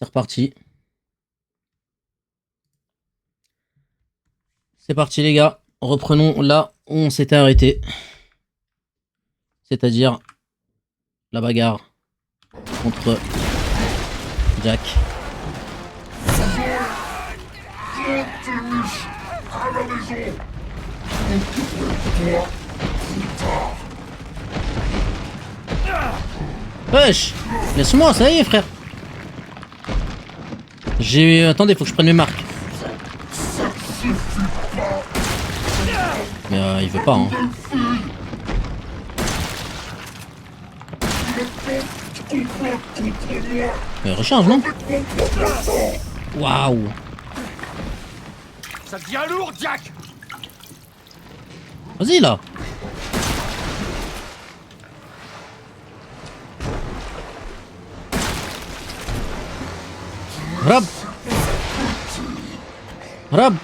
C'est reparti. C'est parti les gars. Reprenons là où on s'était arrêté. C'est-à-dire la bagarre contre Jack. Wesh, laisse-moi, ça y est frère. Attendez, faut que je prenne mes marques. Mais il veut pas hein. Mais recharge non? Waouh. Ça devient lourd, Jack. Vas-y là. Rab. Rab.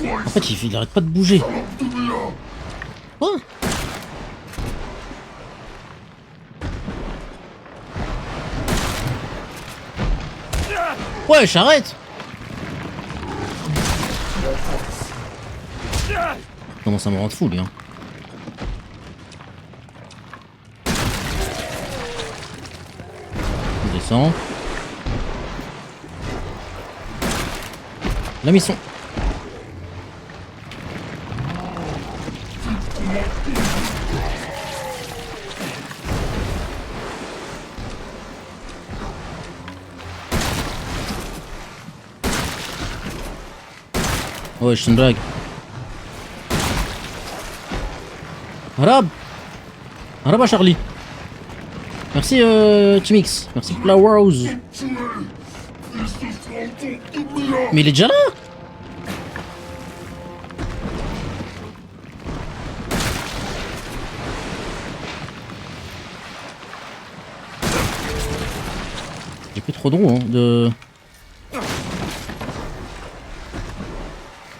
En fait, il arrête pas de bouger. Quoi? Ouais, j'arrête. Comment ça me rend fou, lui, hein. On descend. La mission. Ouais, c'est une blague. Arab. Arab à Charlie. Merci Chimix. Merci Flowers. Mais il est déjà là. J'ai plus trop de roues hein, de...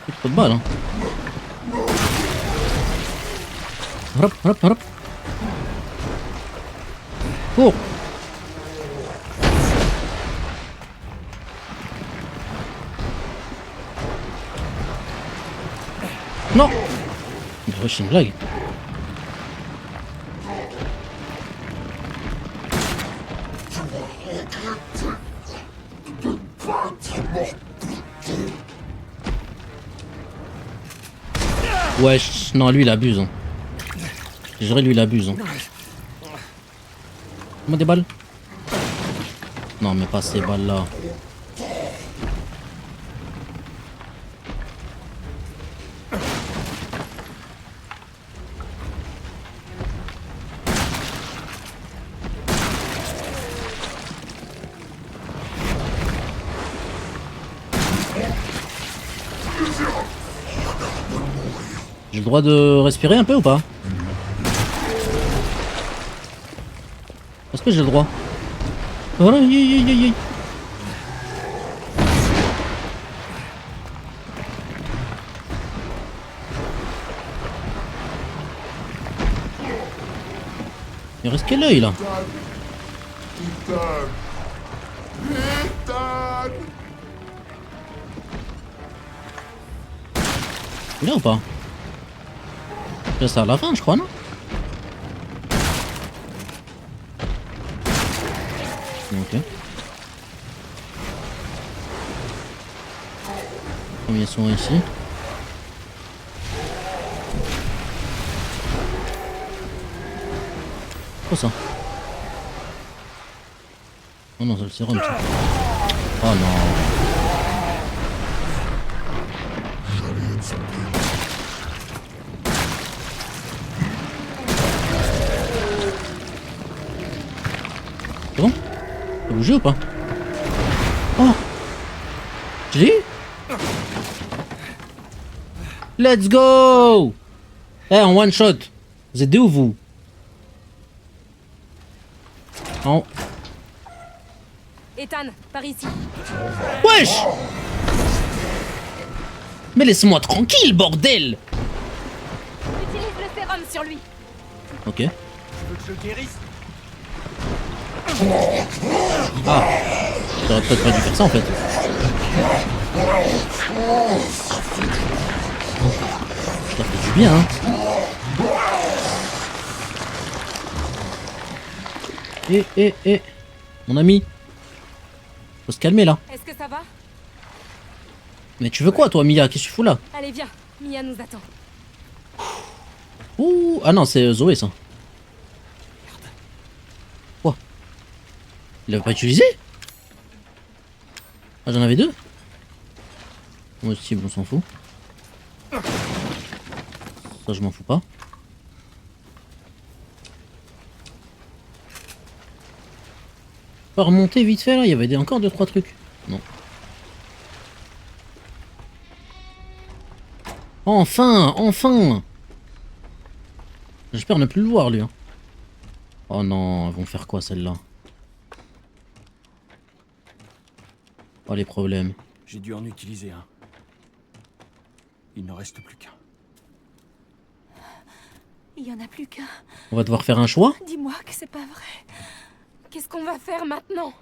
Plus trop de balles hein. Hop, hop, hop. Cours. Non. Mais c'est une blague. Wesh, non lui il abuse hein. Je dirais lui il abuse hein. Comment des balles? Non mais pas ces balles là. J'ai le droit de respirer un peu ou pas? Est-ce que j'ai le droit? Voilà, yi. Il reste quel œil là? Il est là ou pas? C'est ça à la fin je crois non? Ok. Combien sont ici? Quoi ça? Oh non, c'est le sérum ça. Oh non. C'est bon? T'as bougé ou pas? Oh! Je l'ai eu? Let's go! Eh, en one shot! Vous êtes où vous? En... Ethan, par ici. Wesh! Mais laisse-moi tranquille, bordel! Utilise le sérum sur lui. Ok. Tu veux que je le guérisse? Ah! J'aurais peut-être pas dû faire ça en fait. Ça fait du bien, hein. Mon ami. Faut se calmer là. Est-ce que ça va? Mais tu veux quoi toi, Mia? Qu'est-ce que tu fous là? Allez, viens. Mia nous attend. Ouh! Ah non, c'est Zoé ça. Quoi? Il l'avait pas utilisé? Ah, j'en avais deux? Moi aussi, on s'en fout. Ça, je m'en fous pas. Pas remonter vite fait là, il y avait encore 2-3 trucs. Non. Enfin, enfin. J'espère ne plus le voir lui. Hein. Oh non, ils vont faire quoi celle-là? Oh les problèmes. J'ai dû en utiliser un. Il n'en reste plus qu'un. Il y en a plus qu'un. On va devoir faire un choix? Dis-moi que c'est pas vrai. Qu'est-ce qu'on va faire maintenant?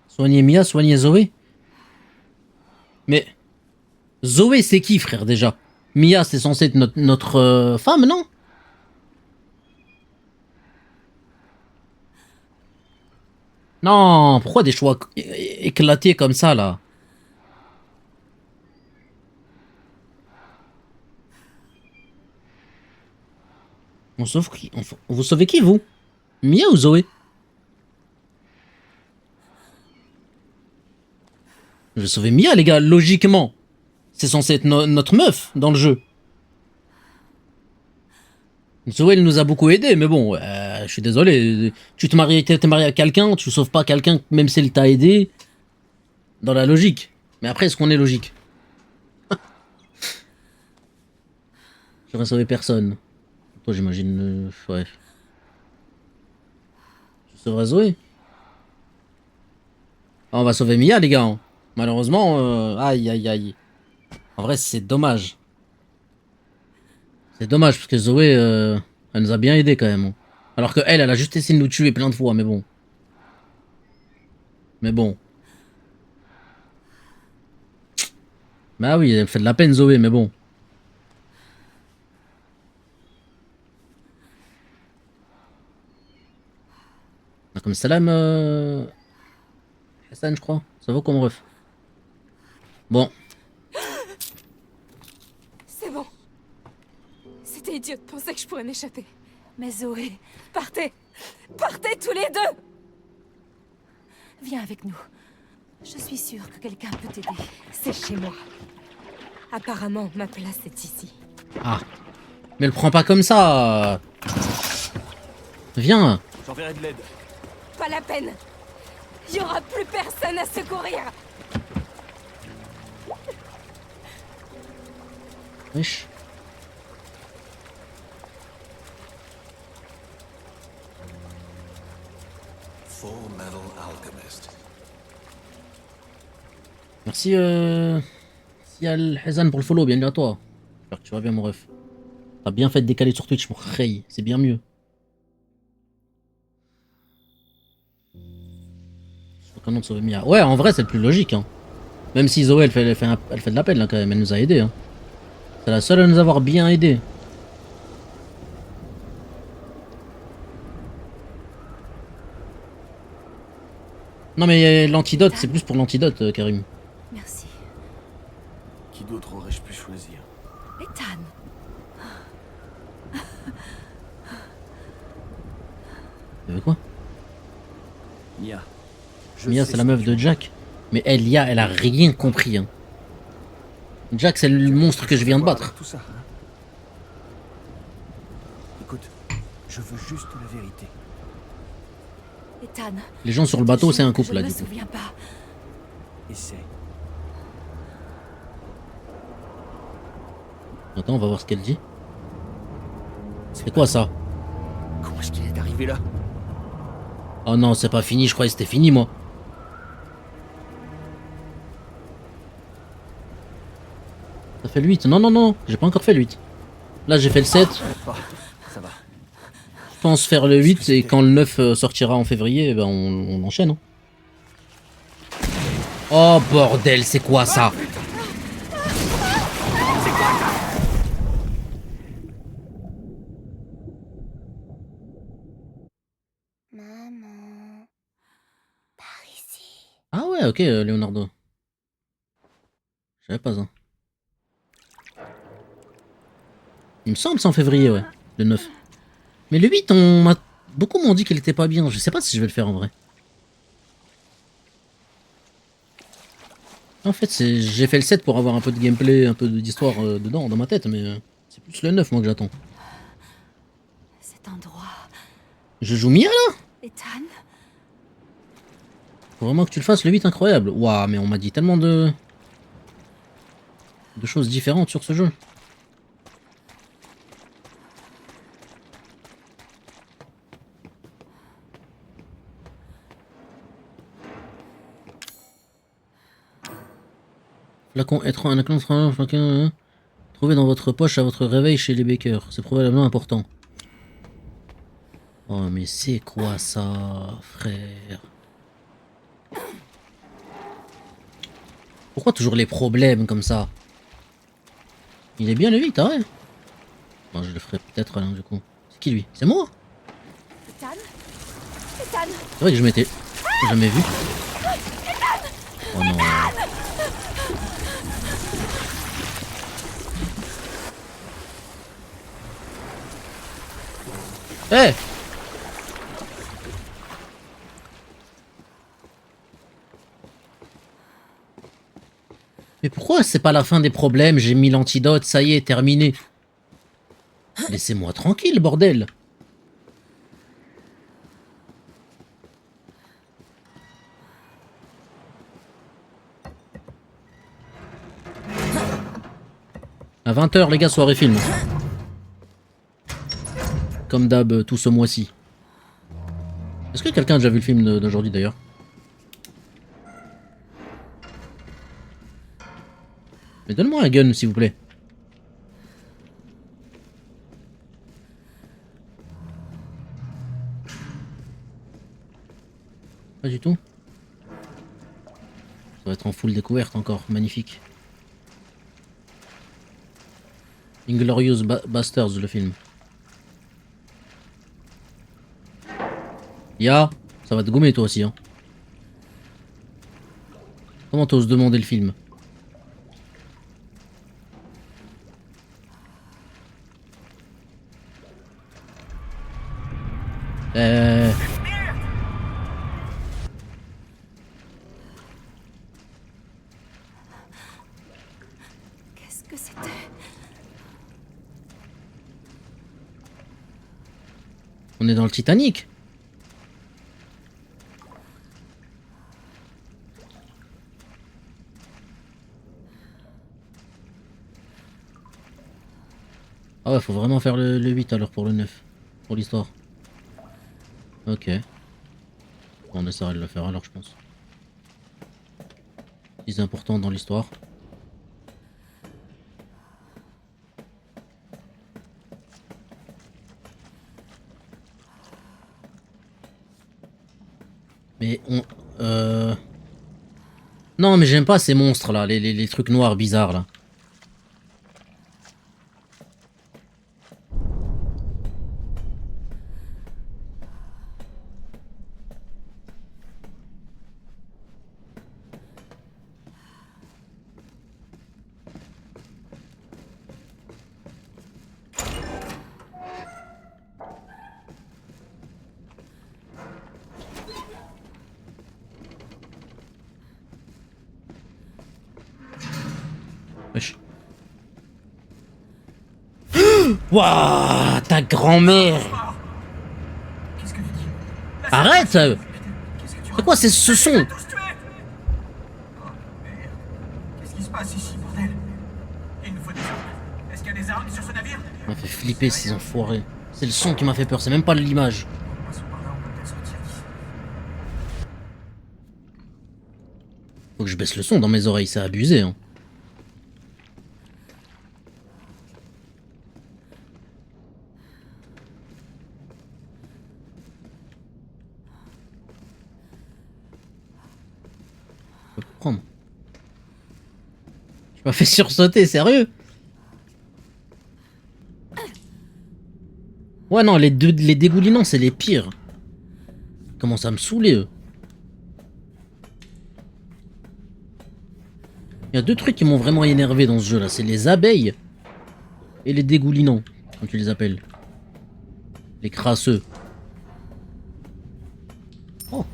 Soigner Mia, soigner Zoé? Mais... Zoé c'est qui frère déjà? Mia c'est censé être notre femme, non? Non, pourquoi des choix éclatés comme ça là? On sauve qui? Vous sauvez qui vous? Mia ou Zoé? Je vais sauver Mia les gars, logiquement. C'est censé être notre meuf dans le jeu. Zoé elle nous a beaucoup aidé, mais bon, je suis désolé. Tu t'es marié à quelqu'un, tu sauves pas quelqu'un même s'il t'a aidé. Dans la logique. Mais après, est-ce qu'on est logique? J'aurais sauvé personne. Toi, j'imagine. Ouais. Je sauverai Zoé. Ah, on va sauver Mia, les gars. Hein. Malheureusement, aïe aïe aïe. En vrai, c'est dommage. C'est dommage parce que Zoé, elle nous a bien aidé quand même. Hein. Alors que elle a juste essayé de nous tuer plein de fois, mais bon. Mais bon. Bah oui, elle me fait de la peine Zoé, mais bon. Comme salam, Hassan, je crois. Ça vaut comme ref. Bon. C'est bon. C'était idiot de penser que je pourrais m'échapper. Mais Zoé, partez! Partez tous les deux! Viens avec nous. Je suis sûre que quelqu'un peut t'aider. C'est chez moi. Apparemment, ma place est ici. Ah. Mais le prends pas comme ça. Viens. J'enverrai de l'aide. Pas la peine. Il y aura plus personne à secourir. Wesh. Full Metal Alchemist. Merci Al-Hazan pour le follow, bienvenue à toi. J'espère que tu vas bien mon ref. T'as bien fait de décaler sur Twitch, mon rey, c'est bien mieux. Comment de sauver Mia? Ouais, en vrai, c'est le plus logique. Hein. Même si Zoé, elle fait de la peine là quand même, elle nous a aidé. Hein. C'est la seule à nous avoir bien aidé. Non mais l'antidote, c'est plus pour l'antidote, Karim. Merci. Qui d'autre aurais-je pu choisir? Ethan. Tu veux quoi? Mia. Mia, c'est la meuf de Jack. Mais Elia, elle a rien compris. Hein. Jack, c'est le monstre que je viens de battre. Tout ça, hein. Écoute, je veux juste la vérité. Ethan. Les gens sur le bateau, c'est un couple là Je du me coup. souviens pas. Essaye. Attends, on va voir ce qu'elle dit. C'est quoi ça? Comment est-ce qu'il est arrivé Celui-là. Oh non, c'est pas fini, je croyais que c'était fini, moi. Ça fait le 8. Non, non, non, j'ai pas encore fait le 8. Là, j'ai fait le 7. Oh, ça va. Je pense faire le 8 et quand le 9 sortira en février, ben on enchaîne. Hein. Oh bordel, c'est quoi ça? Maman. Par ici. Ah ouais, ok, Leonardo. Je savais pas ça. Il me semble c'est en février, ouais. Le 9. Mais le 8, beaucoup m'ont dit qu'il était pas bien. Je sais pas si je vais le faire en vrai. En fait, j'ai fait le 7 pour avoir un peu de gameplay, un peu d'histoire dedans, dans ma tête, mais c'est plus le 9 moi que j'attends. Cet endroit. Je joue Mia là? Ethan. Faut vraiment que tu le fasses, le 8 incroyable. Waouh, mais on m'a dit tellement de choses différentes sur ce jeu. Flacon être un flacon trouvé dans votre poche à votre réveil chez les Baker. C'est probablement important. Oh mais c'est quoi ça, frère? Pourquoi toujours les problèmes comme ça? Il est bien le 8, ah ouais? Bon, je le ferai peut-être là du coup. C'est qui lui? C'est moi? Ethan. Ethan. C'est vrai que je m'étais jamais vu. Oh non. Eh! Mais pourquoi c'est pas la fin des problèmes? J'ai mis l'antidote, ça y est, terminé. Laissez-moi tranquille, bordel. À 20h, les gars, soirée film. Comme d'hab, tout ce mois-ci. Est-ce que quelqu'un a déjà vu le film d'aujourd'hui d'ailleurs? Mais donne-moi un gun, s'il vous plaît. Pas du tout. Ça va être en full découverte encore, magnifique. Inglorious Bastards, le film. Ya, ça va te gommer toi aussi, hein. Comment t'oses demander le film? Qu'est-ce que c'était? On est dans le Titanic. Ah ouais, faut vraiment faire le 8 alors pour le 9. Pour l'histoire. Ok. Bon, on essaiera de le faire alors, je pense. C'est important dans l'histoire. Mais on... Non, mais j'aime pas ces monstres là, les trucs noirs bizarres là. Wesh. Wouah, ta grand-mère. Qu'est-ce que tu dis? Arrête. Qu'est-ce que tu C'est quoi c'est ce son? tous tués? Oh merde. Qu'est-ce qui se passe ici, bordel? Il nous faut des armes. Est-ce qu'il y a des armes sur ce navire? Ça m'a fait flipper ces enfoirés. C'est le son qui m'a fait peur, c'est même pas l'image. Pas Faut que je baisse le son dans mes oreilles, c'est abusé. Hein. Je peux pas prendre. Je m'as fait sursauter, sérieux? Ouais, non, les dégoulinants, c'est les pires. Ils commencent à me saouler, eux. Il y a deux trucs qui m'ont vraiment énervé dans ce jeu-là. C'est les abeilles et les dégoulinants, comme tu les appelles. Les crasseux. Oh.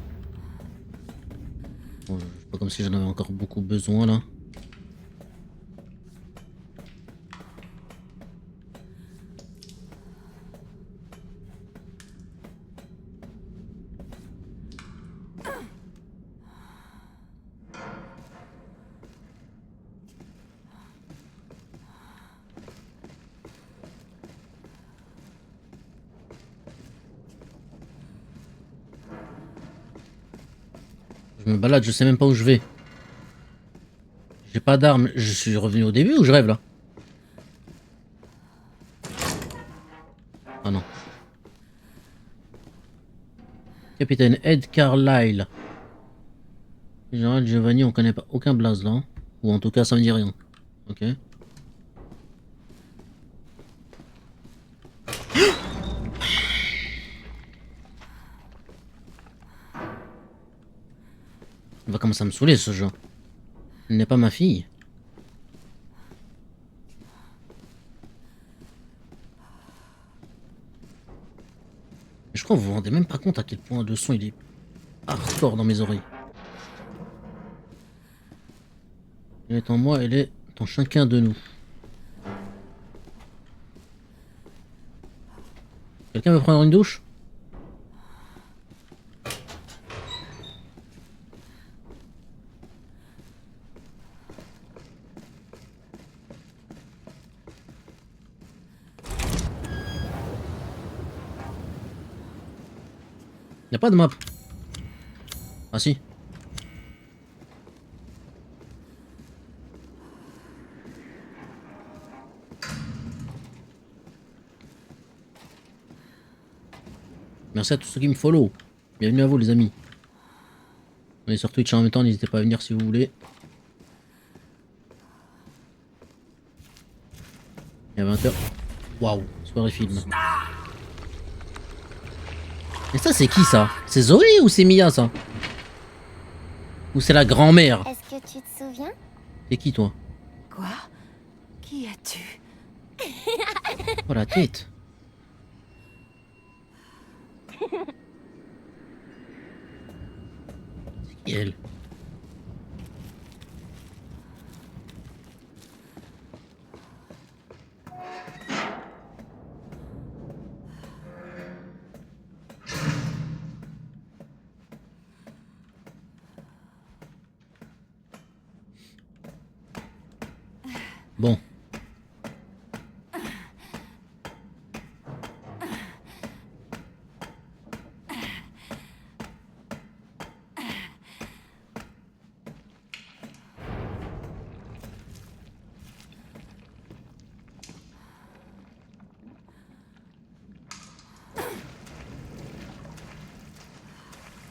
Bon, c'est pas comme si j'en avais encore beaucoup besoin, là. Je me balade, je sais même pas où je vais. J'ai pas d'armes. Je suis revenu au début ou je rêve là? Ah non. Capitaine Ed Carlyle. Général Giovanni, on connaît pas aucun blaze là. Hein. Ou en tout cas, ça me dit rien. Ok. Il va commencer à me saouler ce jeu. Elle n'est pas ma fille. Je crois que vous vous rendez même pas compte à quel point le son il est hardcore dans mes oreilles. Elle est en moi, elle est en chacun de nous. Quelqu'un veut prendre une douche? Y'a pas de map. Ah si. Merci à tous ceux qui me follow. Bienvenue à vous les amis. On est sur Twitch en même temps, n'hésitez pas à venir si vous voulez. Il y a 20h. Waouh, soirée film. Et ça c'est qui ça? C'est Zoé ou c'est Mia ça? Ou c'est la grand-mère? Est-ce que tu te souviens? C'est qui toi? Quoi? Qui es-tu? Oh la tête. C'est qui elle? Bon.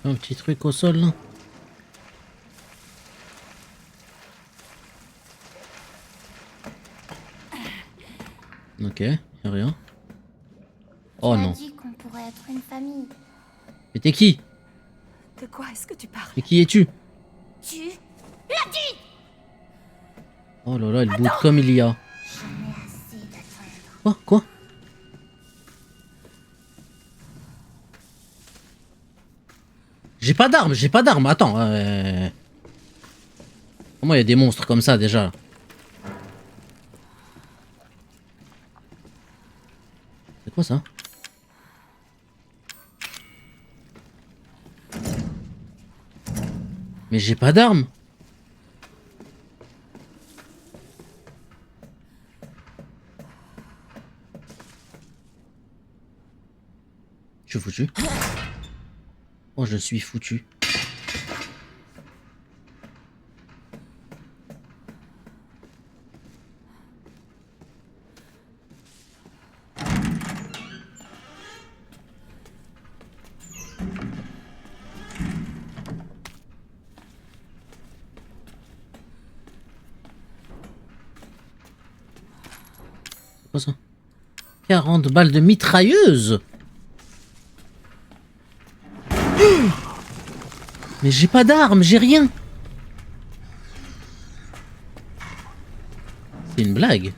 Un petit truc au sol là. Ok, y'a rien. Oh Tu as non. dit qu'on pourrait être une famille. Mais t'es qui? De quoi est-ce que tu parles? Et qui es-tu? Tu Oh là là, il boude comme il y a. J'en ai assez d'attendre. Quoi? Quoi? J'ai pas d'armes, j'ai pas d'armes. Attends. Comment il y a des monstres comme ça déjà? C'est quoi ça? Mais j'ai pas d'armes. Je suis foutu. Oh, je suis foutu. quoi ça? 40 balles de mitrailleuse. Mais j'ai pas d'armes, j'ai rien. C'est une blague.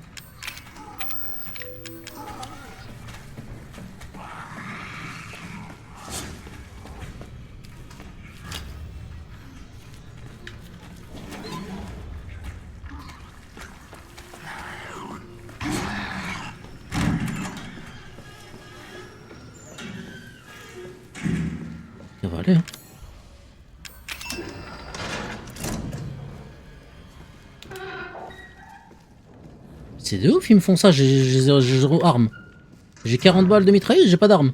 Ça va aller, hein. C'est de ouf, ils me font ça, j'ai 0 armes. J'ai 40 balles de mitrailleuse, j'ai pas d'armes.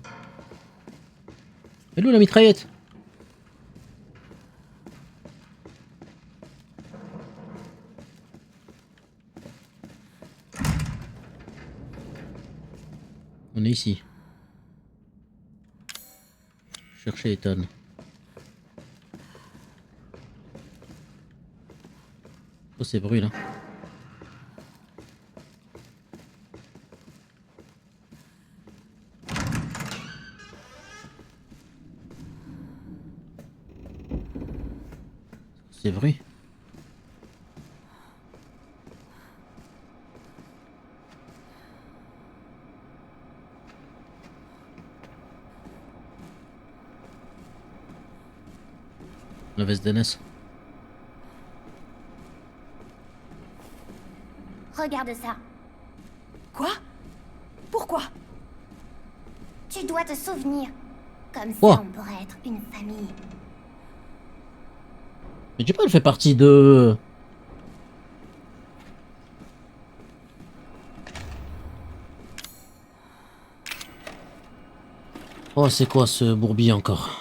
Elle est où la mitraillette? On est ici. Chercher Ethan. Oh, ces bruits là. Ces bruits. La veste d'Anes. Regarde ça. Quoi? Pourquoi? Tu dois te souvenir. Comme ça, Quoi? on pourrait être une famille. Mais tu sais pas, elle fait partie de... Oh, c'est quoi ce bourbier encore?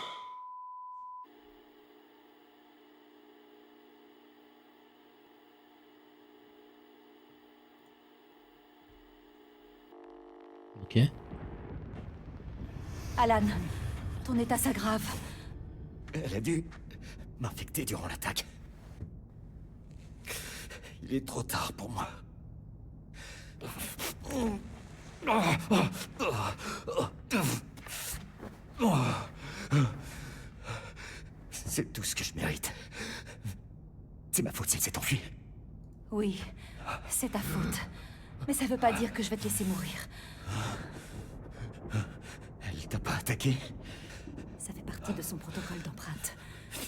Ok. Alan, ton état s'aggrave. Elle a dû m'infecter durant l'attaque. Il est trop tard pour moi. C'est tout ce que je mérite. C'est ma faute si elle s'est enfuie. Oui, c'est ta faute. Mais ça veut pas dire que je vais te laisser mourir. Elle t'a pas attaqué? Ça fait partie de son protocole d'empreinte.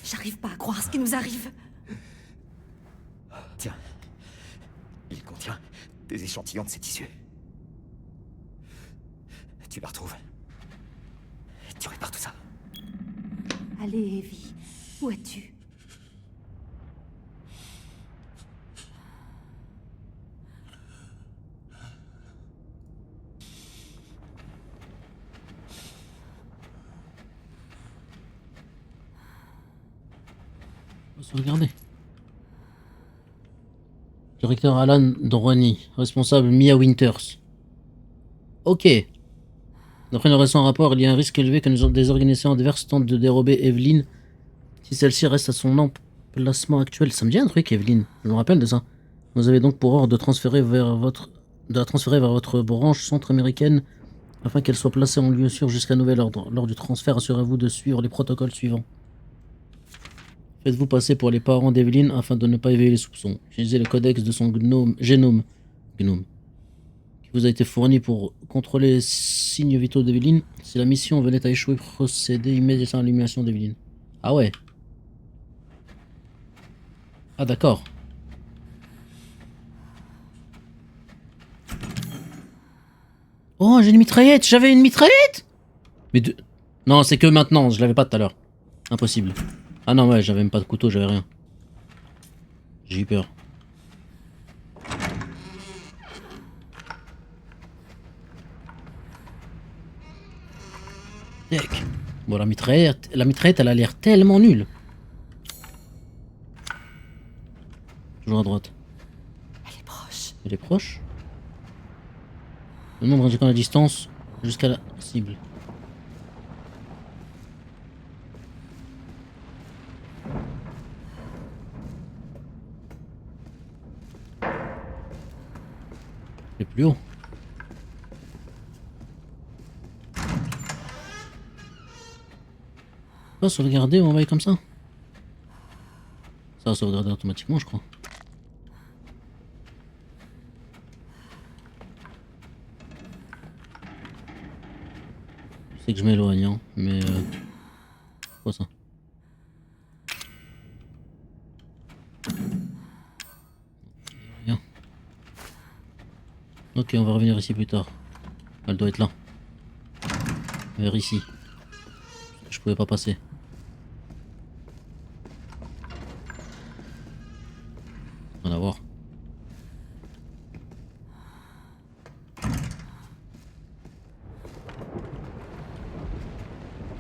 J'arrive pas à croire ce qui nous arrive. Tiens. Il contient des échantillons de ses tissus. Tu la retrouves. Tu répares tout ça. Allez, Evie, où es-tu? On va se regarder. Directeur Alan Droni, responsable Mia Winters. Ok. D'après le récent rapport, il y a un risque élevé que des organisations adverses tentent de dérober Evelyn si celle-ci reste à son emplacement actuel. Ça me dit un truc, Evelyn. Je me rappelle de ça. Vous avez donc pour ordre de la transférer vers votre branche centre-américaine afin qu'elle soit placée en lieu sûr jusqu'à nouvel ordre. Lors du transfert, assurez-vous de suivre les protocoles suivants. Faites-vous passer pour les parents d'Evelyn afin de ne pas éveiller les soupçons. Utilisez le codex de son génome qui vous a été fourni pour contrôler les signes vitaux d'Evelyn. Si la mission venait à échouer, procédez immédiatement à l'élimination d'Evelyn. Ah ouais. Ah d'accord. Oh, j'ai une mitraillette. J'avais une mitraillette. Mais de... Non, c'est que maintenant. Je l'avais pas tout à l'heure. Impossible. Ah non, ouais, j'avais même pas de couteau, j'avais rien. J'ai eu peur. Tac. Bon, la mitraillette, elle a l'air tellement nulle. Toujours à droite. Elle est proche. Elle est proche. Le nombre indiquant la distance jusqu'à la cible. Et plus haut. Pas sauvegarder ou envoyer comme ça? Ça va sauvegarder automatiquement, je crois. Je sais que je m'éloigne, hein, mais... quoi ça? Rien. Ok, on va revenir ici plus tard. Elle doit être là. Vers ici. Je pouvais pas passer. On va voir.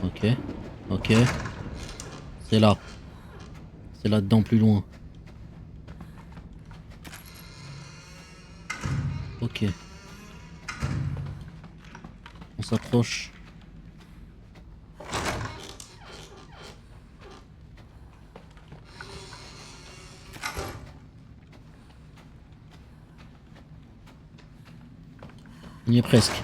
Ok. Ok. C'est là. C'est là-dedans plus loin. Ok. On s'approche. On y est presque.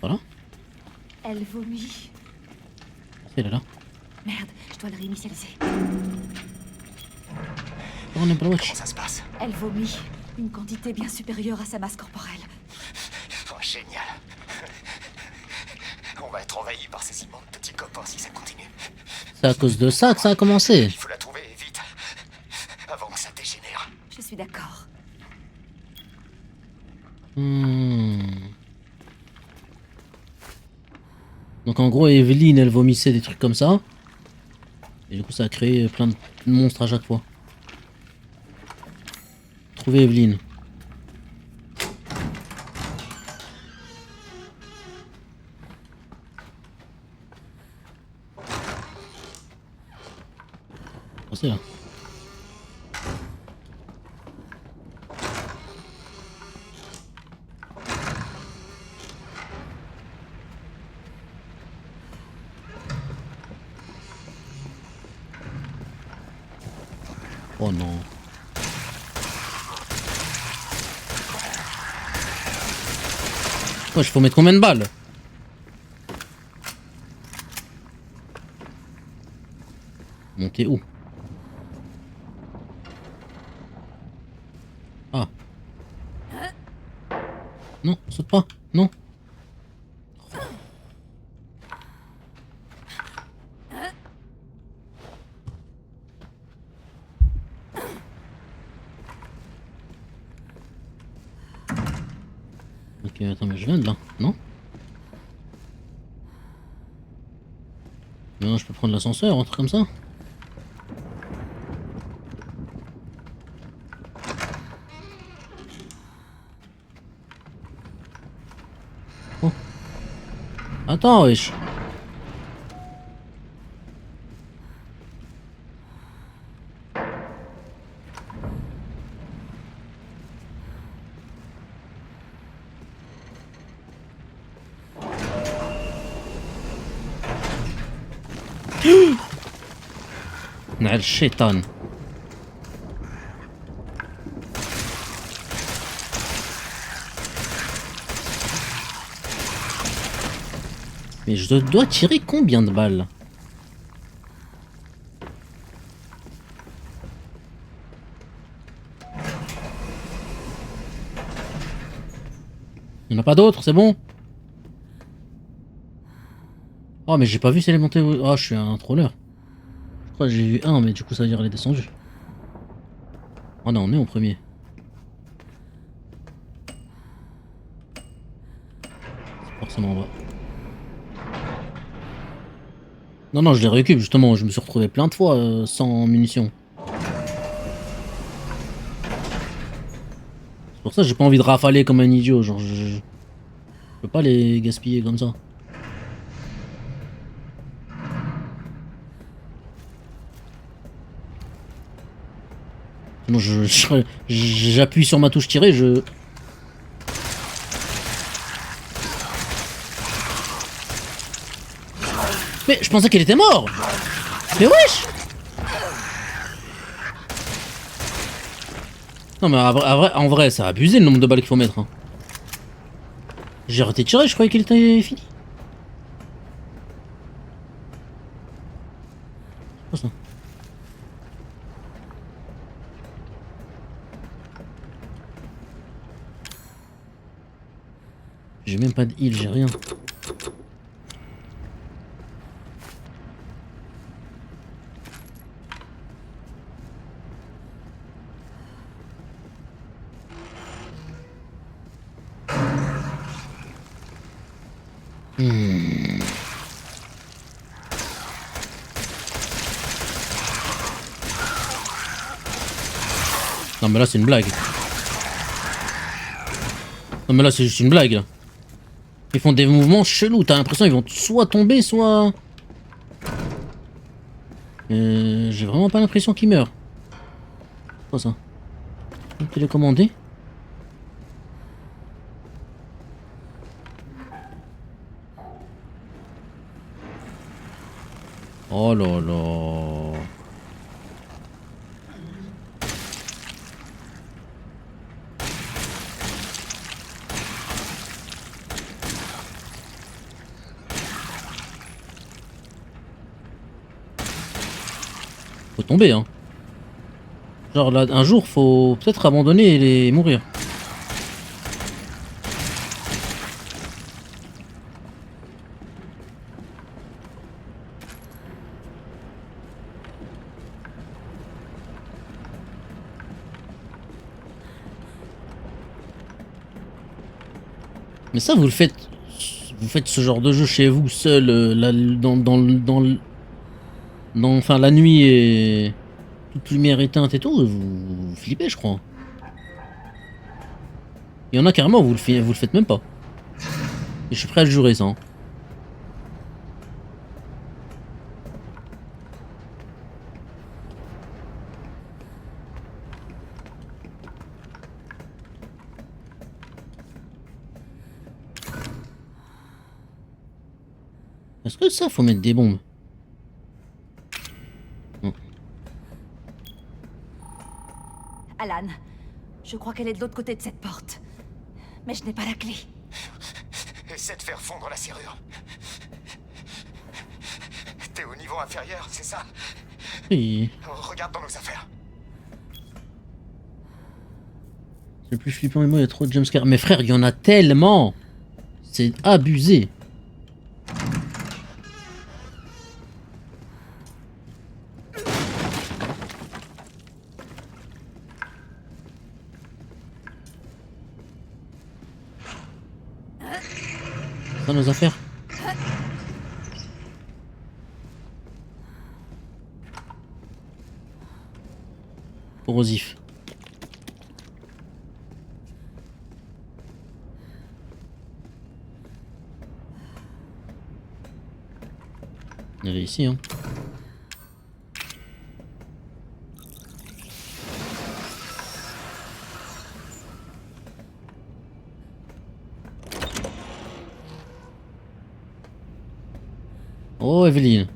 Voilà. Elle vomit. Elle est là. Merde, je dois le réinitialiser. On est pas loin. Comment ça se passe? Elle vomit. Une quantité bien supérieure à sa masse corporelle. Oh, génial. On va être envahi par ces immenses petits copains si ça continue. C'est à cause de ça que ça a commencé. Il faut la trouver vite, avant que ça dégénère. Je suis d'accord. Donc en gros, Evelyne, elle vomissait des trucs comme ça. Et du coup, ça a créé plein de monstres à chaque fois. Trouver Evelyne. Oh, c'est là. Oh non. Wesh, faut mettre combien de balles? Monter où? Ah. Non, saute pas. Non. Ok, attends, mais je viens de là, non? Mais non, je peux prendre l'ascenseur, un truc comme ça? Oh. Attends, wesh. نعل الشيطان. Mais je dois tirer combien de balles? Il n'y en a pas d'autres, c'est bon? Oh mais j'ai pas vu si elle est montée. Oh, je suis un troller. Je crois que j'ai vu un, mais du coup ça veut dire elle est descendue. Oh non, on est au premier. C'est forcément en bas. Non, non, je les récupère justement. Je me suis retrouvé plein de fois sans munitions. C'est pour ça que j'ai pas envie de rafaler comme un idiot. Genre, je peux pas les gaspiller comme ça. Sinon, j'appuie sur ma touche tirée, je... Mais je pensais qu'elle était morte. Mais wesh. Non mais en vrai, ça a abusé le nombre de balles qu'il faut mettre. Hein. J'ai arrêté de tirer, je croyais qu'il était fini. C'est quoi ça? J'ai même pas de heal, j'ai rien. Non mais là c'est une blague. Non mais là c'est juste une blague là. Ils font des mouvements chelous, t'as l'impression qu'ils vont soit tomber soit... J'ai vraiment pas l'impression qu'ils meurent. C'est quoi ça? Télécommandé? Oh là là. Faut tomber hein. Genre là un jour faut peut-être abandonner et mourir. Mais ça vous le faites. Vous faites ce genre de jeu chez vous seul là, enfin la nuit et toute lumière éteinte et tout, vous flippez je crois. Il y en a carrément vous le faites même pas. Et je suis prêt à le jurer ça. Hein. Est-ce que ça faut mettre des bombes? Non. Alan, je crois qu'elle est de l'autre côté de cette porte. Mais je n'ai pas la clé. Essaie de faire fondre la serrure. T'es au niveau inférieur, c'est ça? Oui. Regarde dans nos affaires. C'est le plus flippant et moi il y a trop de jumpscares. Mais frère, il y en a tellement. C'est abusé. Dans nos affaires. Corrosif. Elle est ici hein. Oh, Evelyne.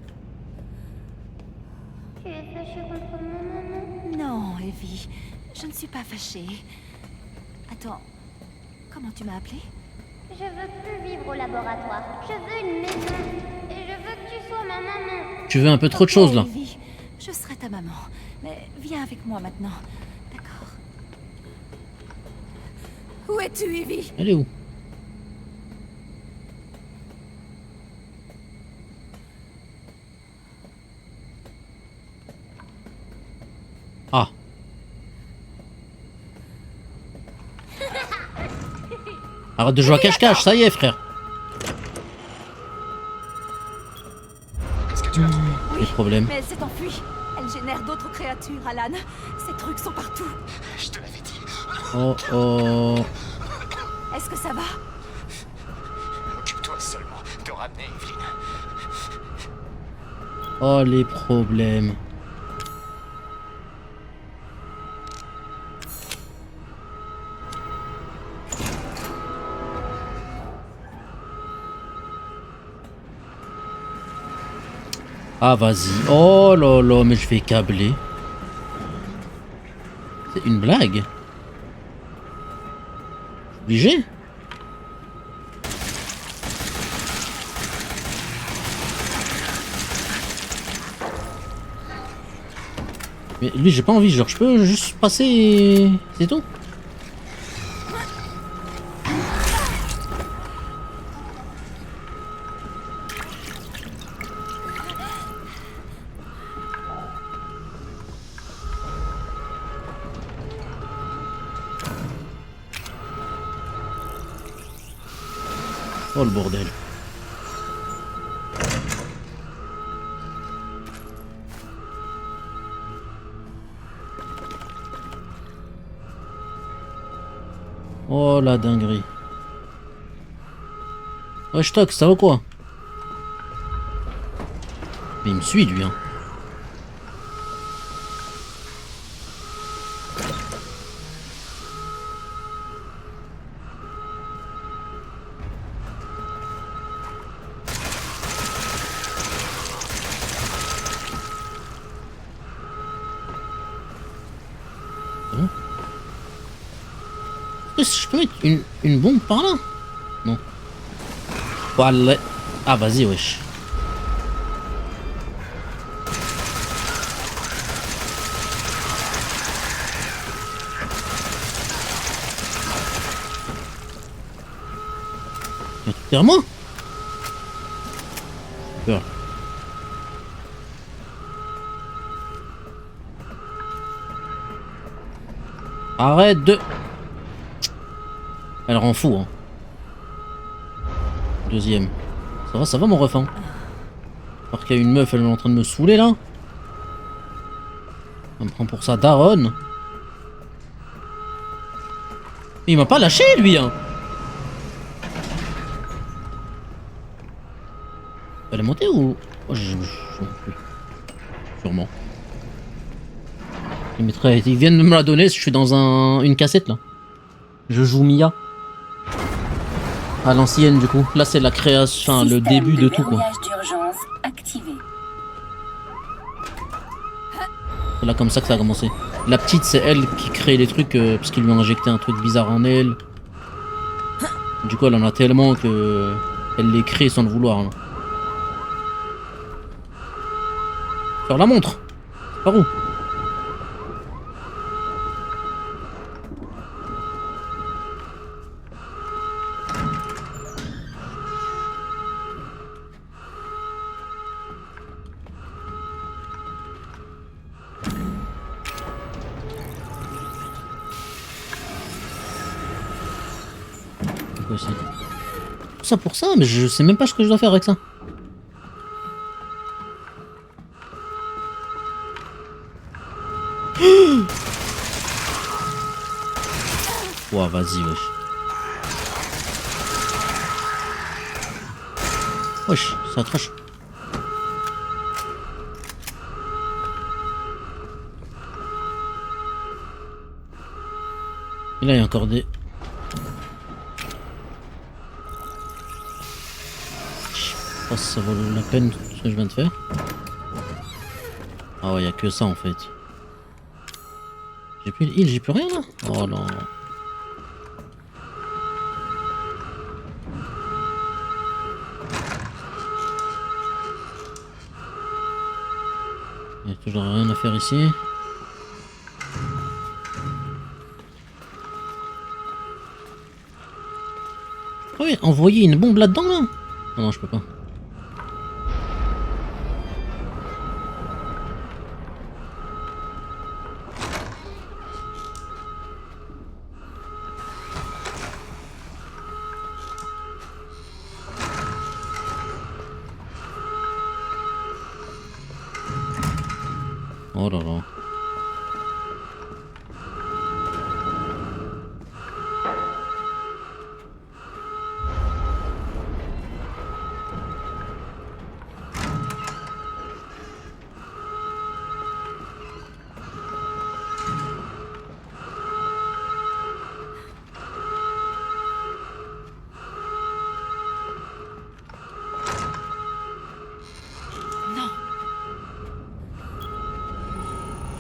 Tu es fâchée contre mon maman? Non, Evie, je ne suis pas fâchée. Attends, comment tu m'as appelée? Je veux plus vivre au laboratoire. Je veux une maison. Et je veux que tu sois ma maman. Tu veux un peu trop de choses là. Evie, je serai ta maman. Mais viens avec moi maintenant. D'accord. Où es-tu, Evie? Elle est où? Ah. Arrête de jouer à cache-cache, ça y est frère. Qu'est-ce que tu as trouvé? Des problèmes. Mais elle s'est enfuie. Elle génère d'autres créatures, Alan. Ces trucs sont partout. Je te l'avais dit. Oh oh. Est-ce que ça va? Occupe-toi seulement de ramener Evelyn. Oh les problèmes. Ah vas-y. Oh là là, mais je vais câbler. C'est une blague? Obligé. Mais lui, j'ai pas envie, genre, je peux juste passer et... c'est tout. Oh le bordel. Oh la dinguerie. Wesh toc, ça va quoi? Mais il me suit lui hein. Je peux mettre une bombe par là? Non. Voilà. Ah vas-y wesh. Y'a tout derrière moi? Peur. Arrête de... Elle rend fou hein. Deuxième. Ça va mon ref hein. Alors qu'il y a une meuf, elle est en train de me saouler là. Elle me prend pour sa daronne. Mais il m'a pas lâché lui hein. Elle est montée ou... Oh, je sais plus. Sûrement. Ils viennent de me la donner, je suis dans une cassette là. Je joue Mia. À l'ancienne du coup. Là c'est la création, enfin le début de tout quoi. D'urgence activé. C'est là comme ça que ça a commencé. La petite c'est elle qui crée les trucs parce qu'ils lui ont injecté un truc bizarre en elle. Du coup elle en a tellement que elle les crée sans le vouloir. Là. Faire la montre. Par où? Aussi. Ça pour ça, mais je sais même pas ce que je dois faire avec ça. Ouah, vas-y, wesh. Wesh, ça crache. Et là, il y a encore des... Je sais pas si ça vaut la peine ce que je viens de faire. Ah ouais, y a que ça en fait. J'ai plus de heal, j'ai plus rien là. Oh non. Y a toujours rien à faire ici. Ah oui, envoyer une bombe là-dedans là. Ah non, je peux pas. Oh là là.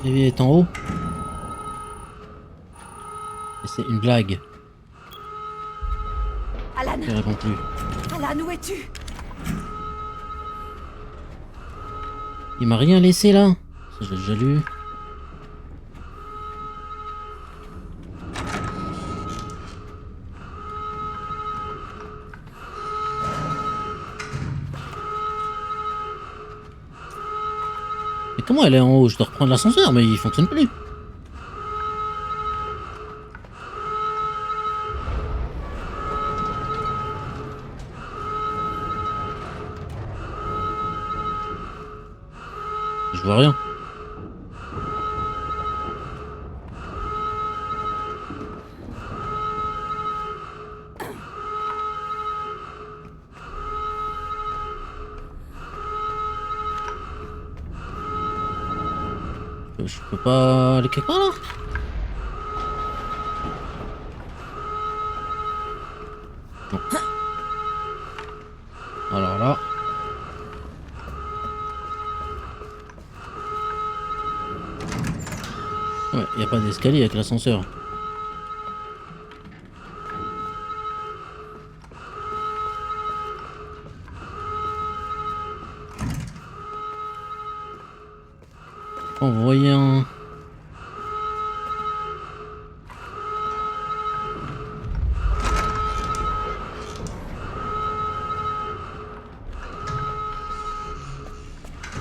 L'évier est en haut. Et c'est une blague. Il répond plus. Alan, où es-tu? Il m'a rien laissé là. Ça j'ai déjà lu. Mais comment elle est en haut? Je dois reprendre l'ascenseur mais il fonctionne plus. Je vois rien. Je peux pas aller quelque part là? Non. Alors là. Ouais, y a pas d'escalier avec l'ascenseur. En voyant.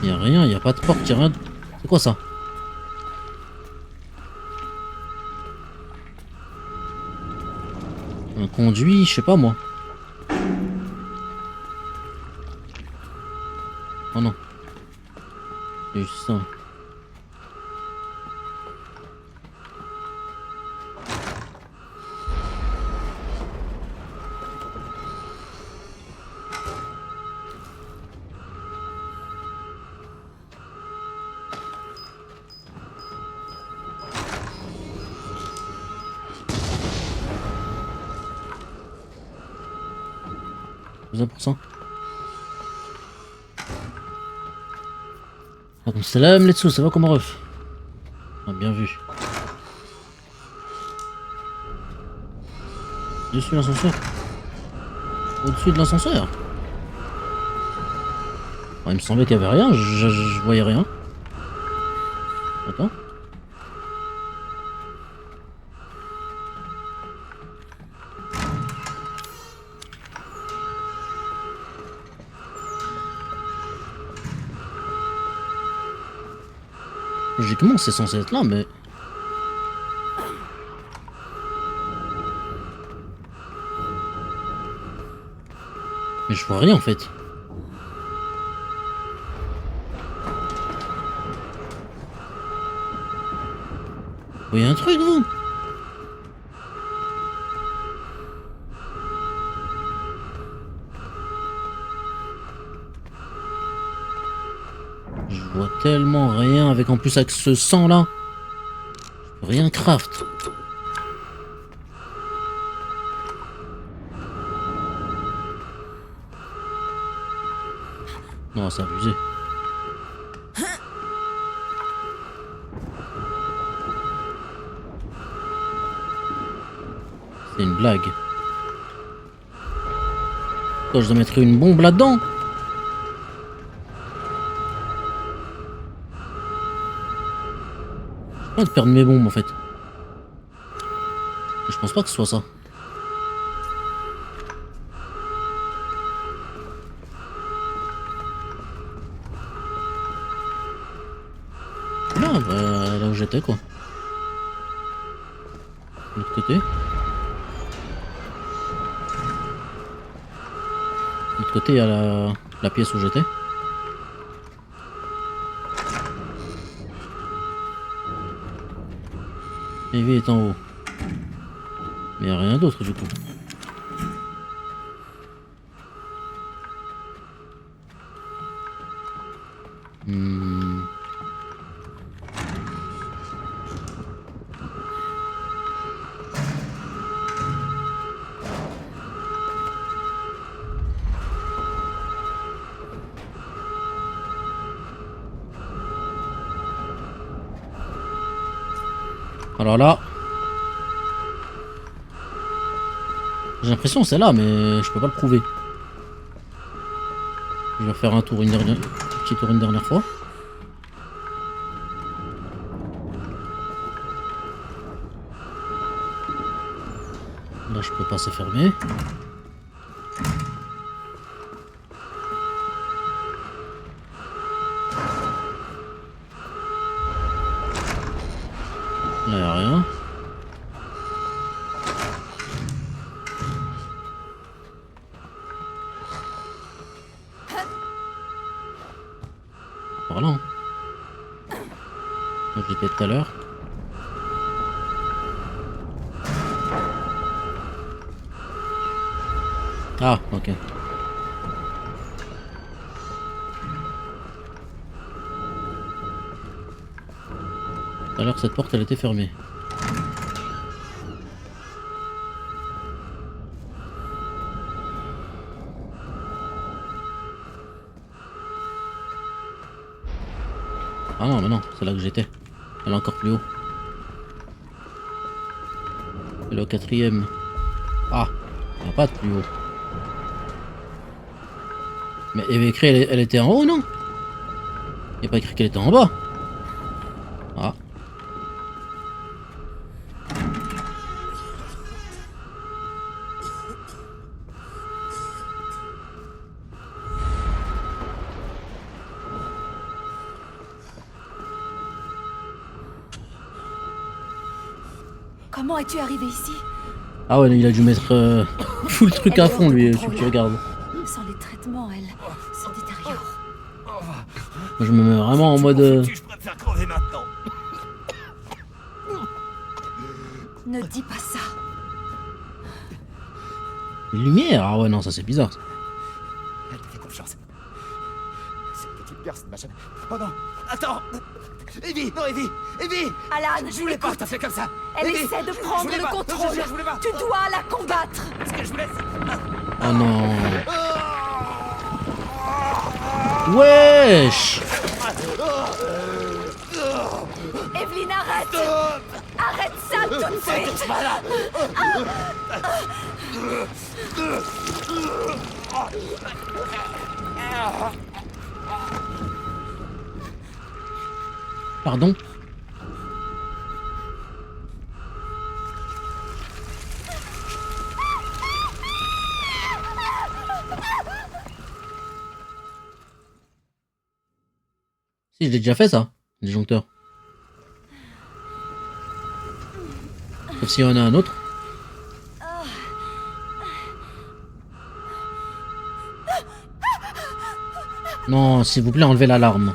Y a rien, y a pas de porte, y a rien. C'est quoi ça? Un conduit, je sais pas moi. Oh non. C'est juste ça. %. Ah, donc c'est là, Mletsu, ça va comme ref. Ah, bien vu. Dessus de l'ascenseur. Au-dessus de l'ascenseur. Bon, il me semblait qu'il y avait rien, je voyais rien. Attends. Logiquement, c'est censé être là, mais... Mais je vois rien, en fait. Vous voyez un truc, vous? Je vois tellement rien avec en plus avec ce sang là. Je peux rien craft. Non, c'est abusé. C'est une blague. Quoi, je dois mettre une bombe là-dedans? J'ai pas de perdre mes bombes en fait. Je pense pas que ce soit ça. Là, bah, là où j'étais quoi. De l'autre côté. De l'autre côté, il y a la pièce où j'étais. Ivy est en haut. Mais il n'y a rien d'autre du coup. Alors là, J'ai l'impression que c'est là, mais je peux pas le prouver. Je vais refaire un tour, petit tour une dernière fois. Là, je peux pas, c'est fermé. Là, y a rien. Voilà. Hein. Là, j'étais tout à l'heure. Ah, ok. Tout à l'heure, cette porte, elle était fermée. Ah non, mais non, c'est là que j'étais. Elle est encore plus haut. Elle est au 4ème. Ah, il n'y a pas de plus haut. Mais il y avait écrit elle était en haut, non? Il n'y a pas écrit qu'elle était en bas. Ah. Comment es-tu arrivé ici? Ah ouais, il a dû mettre full truc à fond, lui, celui qui regarde. Sans les traitements, elle se détériore. Moi, je me mets vraiment en mode... Je préfère crever maintenant. Ne dis pas ça. Lumière. Ah ouais, non, ça c'est bizarre. Ça. Elle te fait confiance. Cette petite garce ne m'a jamais... Oh non. Attends. Evie, non, Evie. Evie. Alan, Je voulais pas écoute. t'as fait comme ça. Elle Evie, essaie de je prendre voulais le pas. Non, contrôle. je voulais pas. Tu dois la combattre. Est-ce que je vous laisse? Oh non. Wesh. Evelyne, arrête. Arrête ça tout de suite. Pardon. Si, je l'ai déjà fait ça, les disjoncteurs. Sauf s'il y en a un autre. Non, s'il vous plaît, enlevez l'alarme.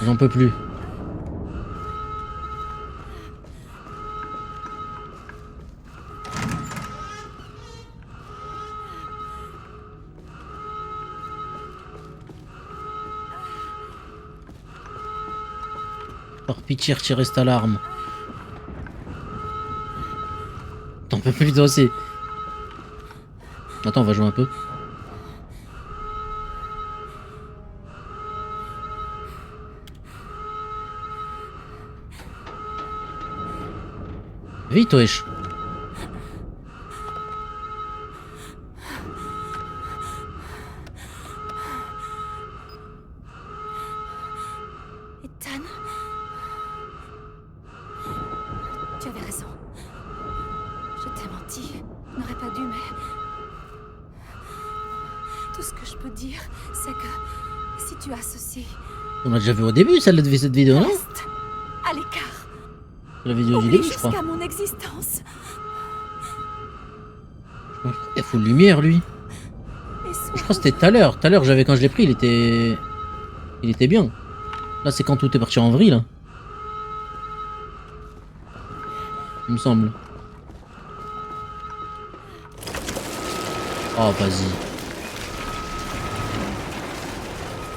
J'en peux plus. Par pitié, retirez cette alarme. T'en peux plus toi aussi. Attends, on va jouer un peu. Vite, wesh. Ethan, tu avais raison. Je t'ai menti. Je n'aurais pas dû, mais... Tout ce que je peux dire, c'est que si tu associes... On a déjà vu au début celle de cette vidéo, non? Reste à l'écart. La vidéo du Oublie début, je crois. jusqu'à mon existence. Il faut de lumière, lui. Et Je crois que c'était tout à l'heure. Tout à l'heure, quand je l'ai pris, il était bien. Là, c'est quand tout est parti en vrille, là. Il me semble. Oh, vas-y.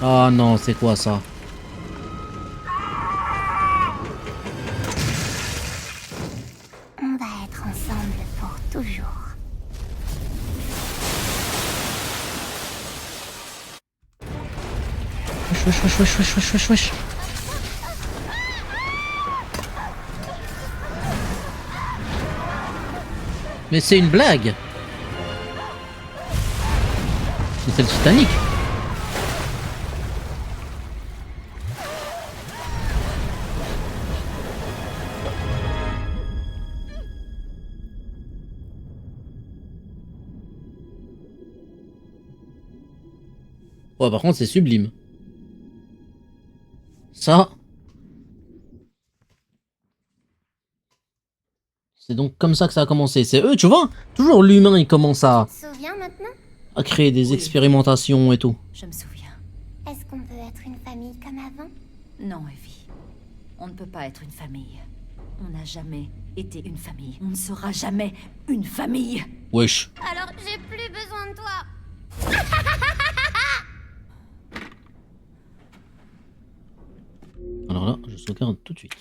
Ah non, c'est quoi ça? On va être ensemble pour toujours. Wesh, wesh, wesh, wesh, wesh, wesh, wesh. Mais c'est une blague. C'est le Titanic. Ouais, par contre, c'est sublime. Ça. C'est donc comme ça que ça a commencé. C'est eux, tu vois. Toujours l'humain, il commence à Tu te souviens maintenant? créer des expérimentations et tout. Je me souviens. Est-ce qu'on peut être une famille comme avant? Non, Evie. On ne peut pas être une famille. On n'a jamais été une famille. On ne sera jamais une famille. Wesh. Alors j'ai plus besoin de toi. Alors là, je sauvegarde tout de suite.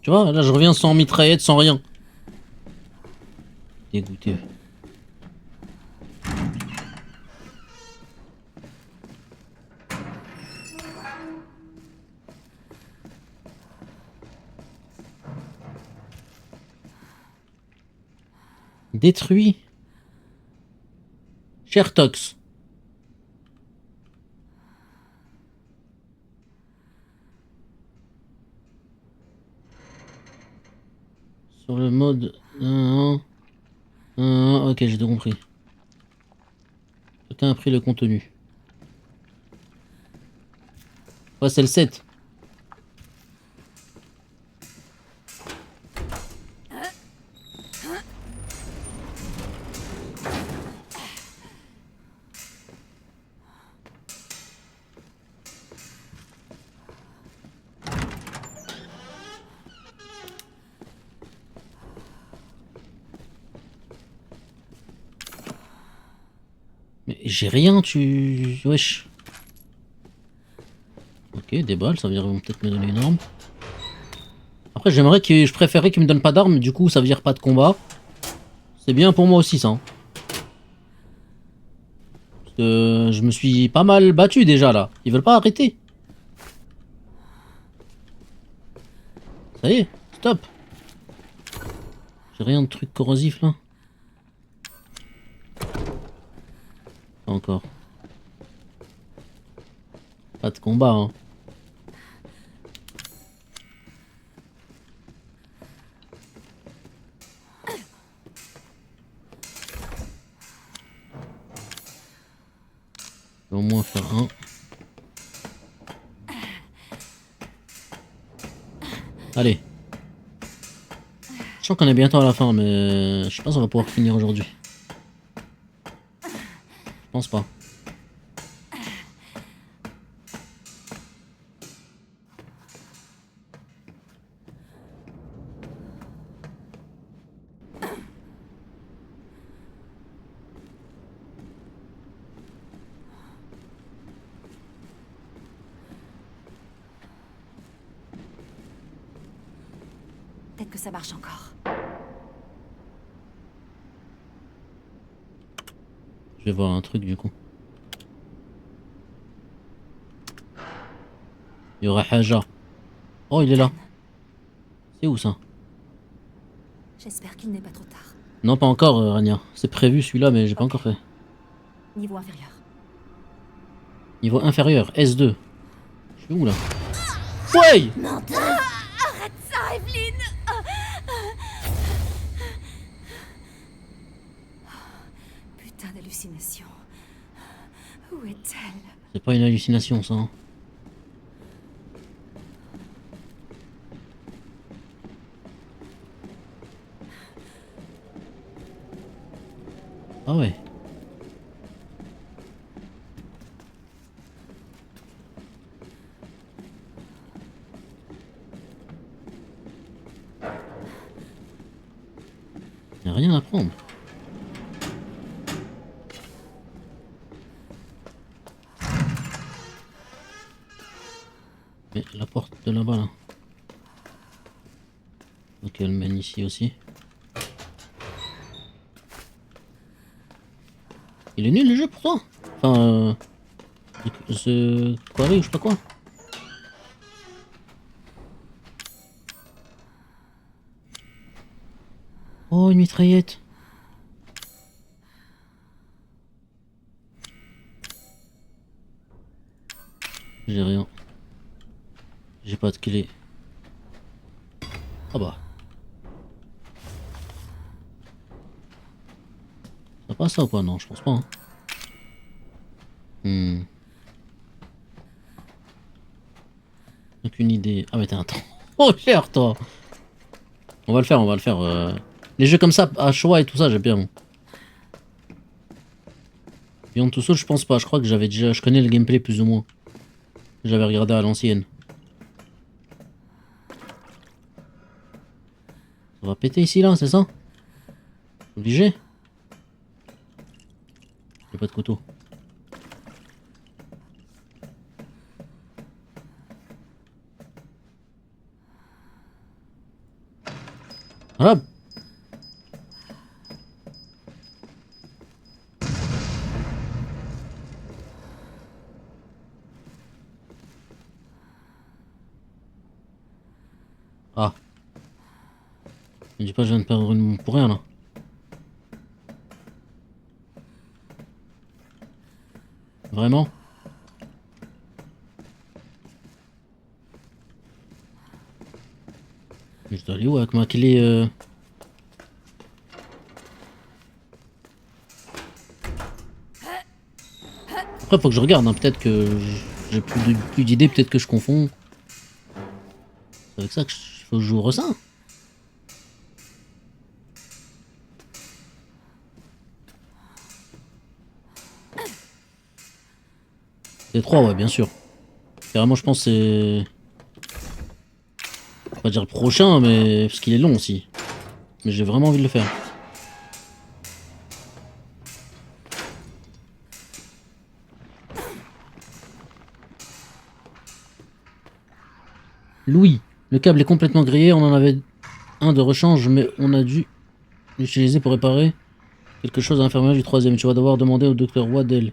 Tu vois, là je reviens sans mitraillette, sans rien. Dégoûté. Détruit. Chertox. Sur le mode... ok, j'ai tout compris. Quelqu'un a pris le contenu. Ouais, c'est le 7. Mais j'ai rien, tu... Wesh. Ok, des balles, ça veut dire qu'ils vont peut-être me donner une arme. Après, je préférerais qu'ils me donnent pas d'armes, du coup, ça veut dire pas de combat. C'est bien pour moi aussi, ça. Parce que je me suis pas mal battu déjà, là. Ils veulent pas arrêter. Ça y est, stop. J'ai rien de truc corrosif, là. Pas encore. Pas de combat, hein. Je vais au moins faire un. Allez. Je sens qu'on est bientôt à la fin, mais je sais pas si on va pouvoir finir aujourd'hui. Je pense pas. Peut-être que ça marche encore. Je vais voir un truc du coup. Il y aura Haja. Oh, il est là. C'est où ça? J'espère qu'il n'est pas trop tard. Non, pas encore, Rania. C'est prévu celui-là, mais j'ai pas encore fait. Niveau inférieur. Niveau inférieur, S2. Je suis où là? Ouais! Arrête ça, Evelyn! Putain d'hallucination. Où est-elle? C'est pas une hallucination ça. Hein. Ah ouais. Y a rien à prendre. Mais la porte de là-bas là. Ok, elle mène ici aussi. Il est nul le jeu pour toi? Enfin, Ce quarry ou je sais pas quoi. Oh, une mitraillette. J'ai rien. J'ai pas de clé. Ah bah. Ça passe ça ou pas? Non, je pense pas. Hein. Aucune idée. Ah mais t'es un temps. Oh cher toi. On va le faire, on va le faire. Les jeux comme ça, à choix et tout ça, j'aime bien. Beyond Two Souls, je pense pas. Je crois que j'avais déjà. Je connais le gameplay plus ou moins. J'avais regardé à l'ancienne. Ça va péter ici là, c'est ça? Obligé? J'ai pas de couteau. Voilà. Ah. Me dis pas, je viens de perdre une pour rien là. Vraiment? Mais je dois aller où avec ma clé Après faut que je regarde, hein. Peut-être que j'ai plus d'idées, peut-être que je confonds. C'est avec ça que faut que je joue ça. Les 3 ouais bien sûr. Carrément je pense c'est... On va pas dire le prochain mais... Parce qu'il est long aussi. Mais j'ai vraiment envie de le faire. Louis, le câble est complètement grillé, on en avait un de rechange mais on a dû l'utiliser pour réparer quelque chose à l'infirmerie du 3ème. Tu vas devoir demander au docteur Waddell.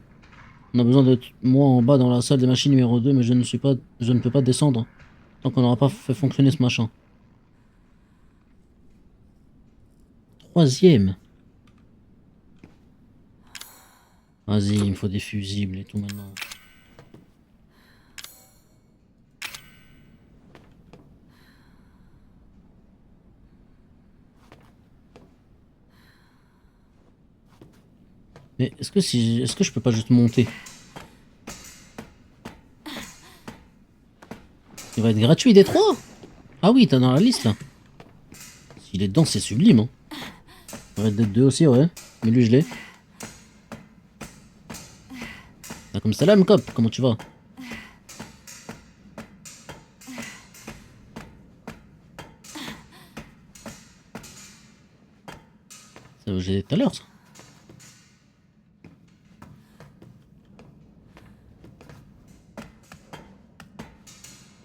On a besoin de moi en bas dans la salle des machines numéro 2 mais je ne peux pas descendre tant qu'on n'aura pas fait fonctionner ce machin. 3ème. Vas-y, il me faut des fusibles et tout maintenant. Mais est-ce que je peux pas juste monter? Il va être gratuit des 3? Ah oui, t'as dans la liste là. S'il est dedans, c'est sublime. Hein. Red Dead 2 aussi, ouais. Mais lui, je l'ai. Ah, comme salam, cop, comment tu vas? Ça, j'ai dit tout à l'heure, ça.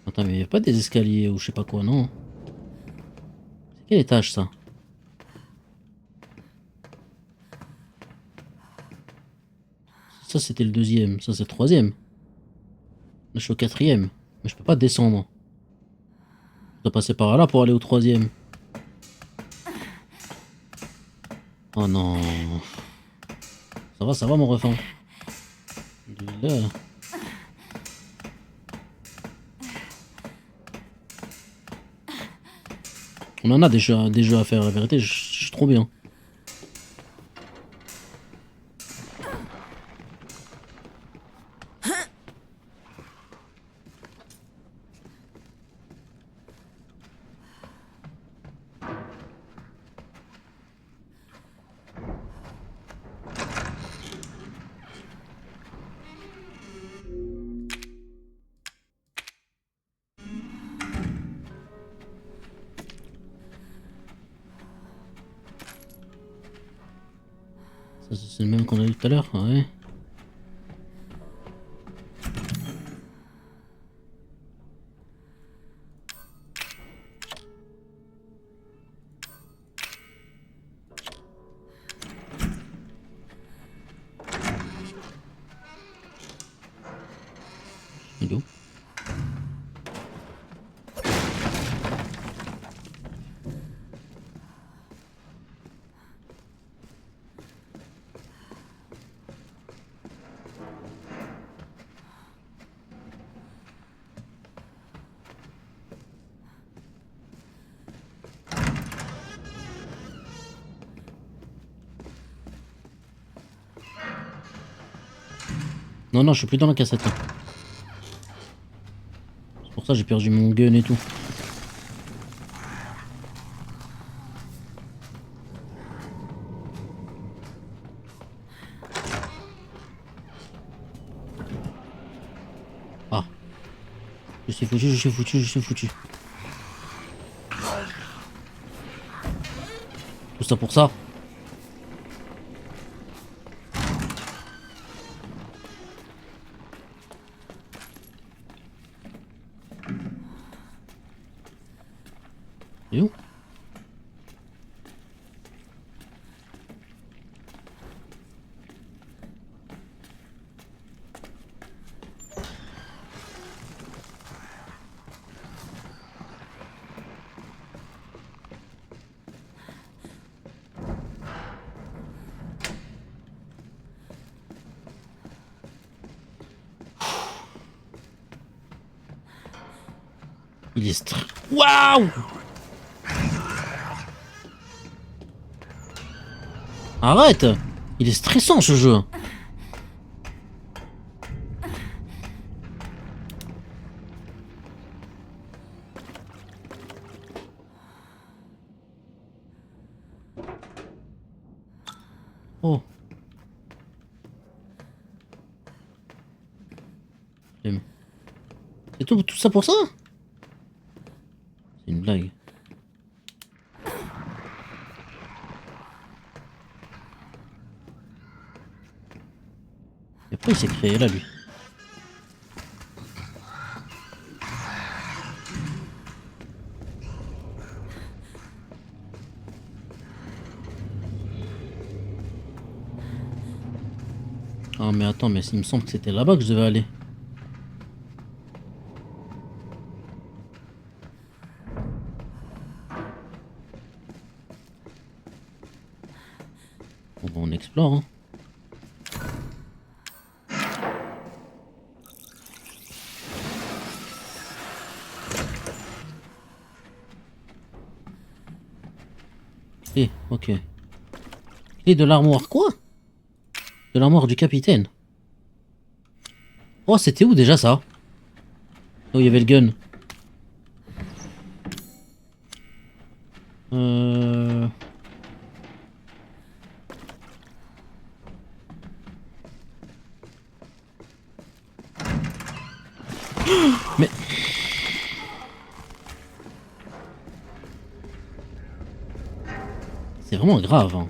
Attends, mais y a pas des escaliers ou je sais pas quoi, non? C'est quel étage, ça? Ça, c'était le 2ème. Ça, c'est le 3ème. Là, je suis au 4ème. Mais je peux pas descendre. Je dois passer par là pour aller au 3ème. Oh non. Ça va mon refin. Là. On en a des jeux à faire, la vérité, je suis trop bien. Ça, c'est le même qu'on a eu tout à l'heure, ouais. Non, non, je suis plus dans la cassette là. C'est pour ça que j'ai perdu mon gun et tout. Ah. Je suis foutu, je suis foutu, je suis foutu. Tout ça pour ça. Et où? Il est Waouh! Arrête! Il est stressant ce jeu. Oh. C'est tout ça pour ça? C'est une blague. Et pourquoi il s'est créé là lui? Ah mais attends, mais il me semble que c'était là-bas que je devais aller. Bon, on explore hein. Ok. Clé de l'armoire, quoi? De l'armoire du capitaine. Oh, c'était où déjà ça? Oh, il y avait le gun. Mais... C'est vraiment grave, hein.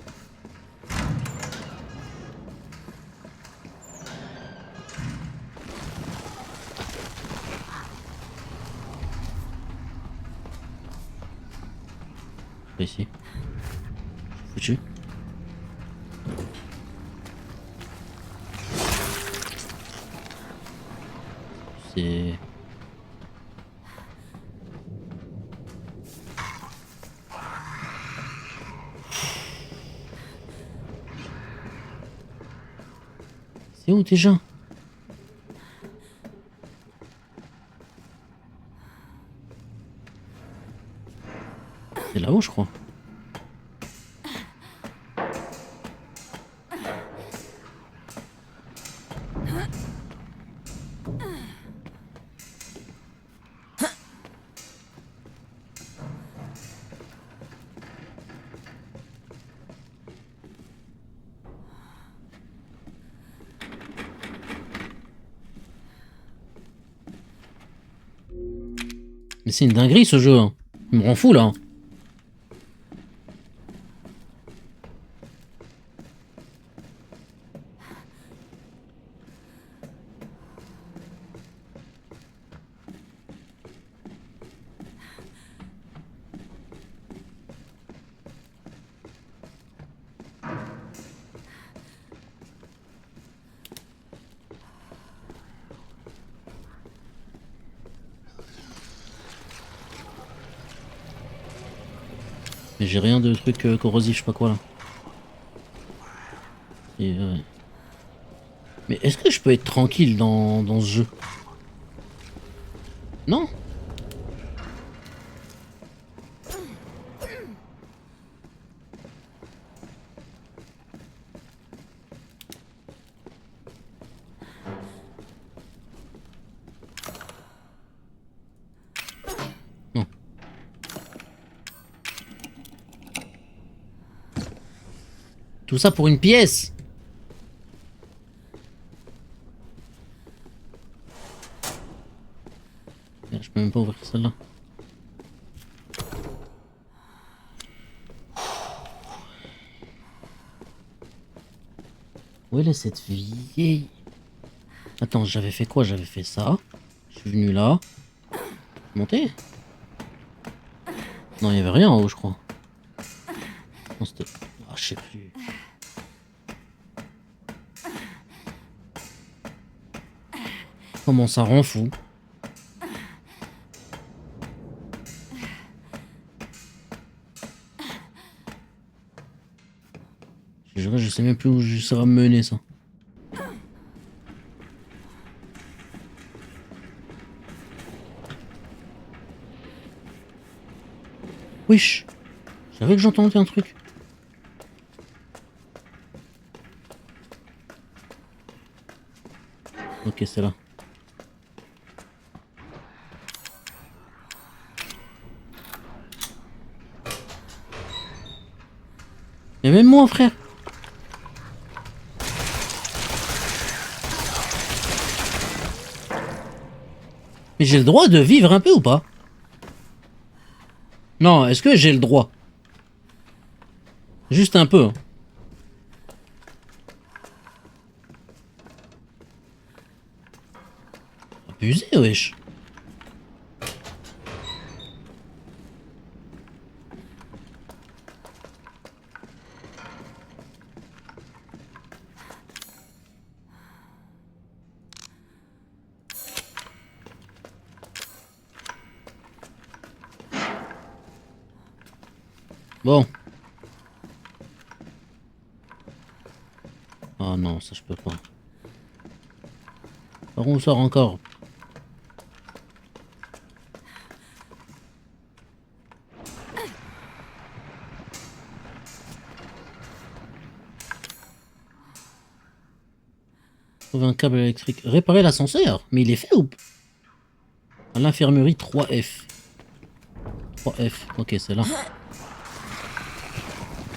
Ici. Foutu. C'est... C'est où déjà? C'est là-haut, je crois. Mais c'est une dinguerie ce jeu. Hein. Il me rend fou là. Mais j'ai rien de truc corrosif, je sais pas quoi là. Et mais est-ce que je peux être tranquille dans ce jeu? Non? Tout ça pour une pièce. Merde, je peux même pas ouvrir celle-là. Où elle est cette vieille? Attends, j'avais fait quoi? J'avais fait ça. Je suis venu là. Monter? Non, il y avait rien en haut, je crois. Non, c'était... Ah, je sais plus. Comment ça rend fou? Je sais même plus où ça va me mener, ça. Wesh! Je savais que j'entendais un truc. Ok, c'est là. Et même moi, frère! Mais j'ai le droit de vivre un peu ou pas? Non, est-ce que j'ai le droit? Juste un peu. Hein. Abusé, wesh. Bon. Ah non, ça je peux pas. Par où on sort encore? Trouver un câble électrique. Réparer l'ascenseur? Mais il est fait ou... À l'infirmerie 3F. 3F. Ok, c'est là.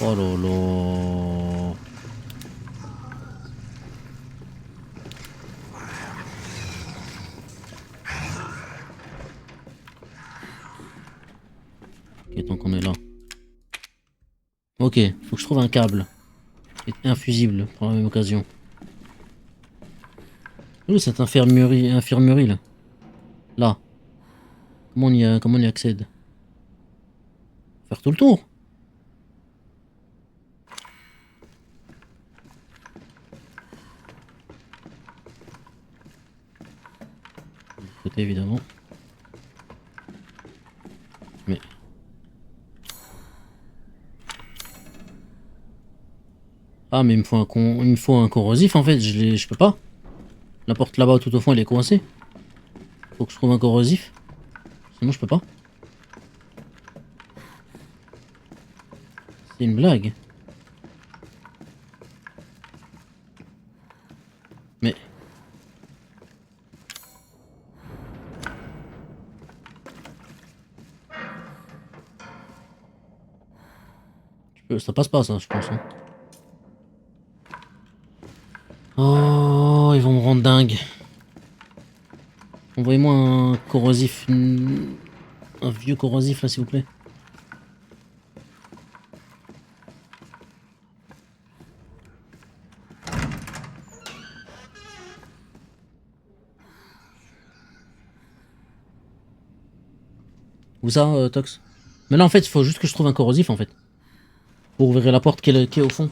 Oh lolo. Ok, tant qu'on est là. Ok, faut que je trouve un câble. Infusible pour la même occasion. Où est cette infirmerie là? Là. Comment on y accède? Faire tout le tour? Côté évidemment. Mais... Ah mais il me faut un corrosif en fait, je peux pas. La porte là-bas tout au fond elle est coincée. Faut que je trouve un corrosif. Sinon je peux pas. C'est une blague. Mais... Ça passe pas ça je pense. Hein. Oh, ils vont me rendre dingue. Envoyez-moi un corrosif. Un vieux corrosif là s'il vous plaît. Où ça, Tox? Mais là en fait il faut juste que je trouve un corrosif en fait. Pour ouvrir la porte qui est au fond.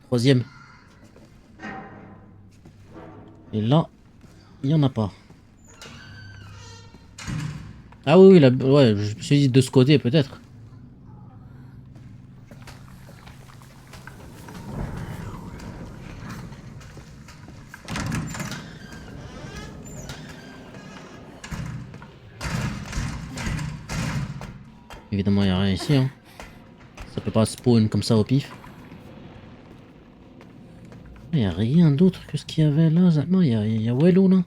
Troisième. Et là, il n'y en a pas. Ah oui, oui, là, ouais, je me suis dit de ce côté peut-être. Évidemment, il n'y a rien ici. Hein. Ça peut pas spawn comme ça au pif. Il n'y a rien d'autre que ce qu'il y avait là. Non, il y a Wello là.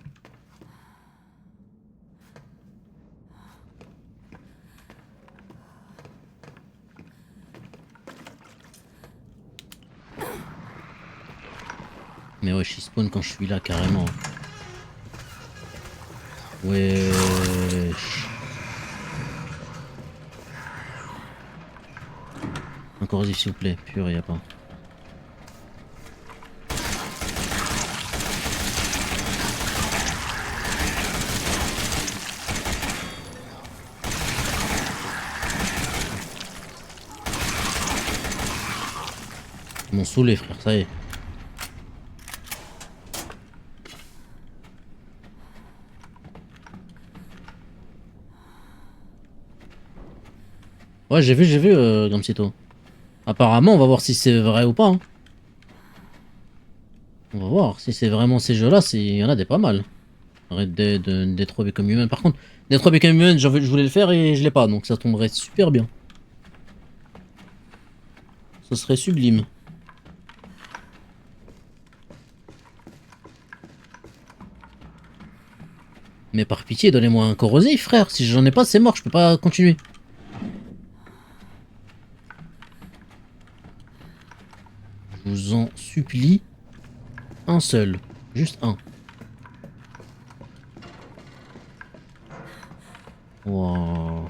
mais ouais, je spawn quand je suis là, carrément. Wesh. Un corrosif s'il vous plaît, purée, y'a pas. Ils m'ont saoulé frère, ça y est. Ouais, j'ai vu, Gamsito. Apparemment, on va voir si c'est vrai ou pas. Hein. On va voir si c'est vraiment ces jeux-là, il y en a des pas mal. Red Dead, Detroit Become Human. Par contre, Detroit Become Human, je voulais le faire et je l'ai pas, donc ça tomberait super bien. Ce serait sublime. Mais par pitié, donnez-moi un corrosif, frère. Si j'en ai pas, c'est mort, je peux pas continuer. Je vous en supplie. Un seul. Juste un. Wow.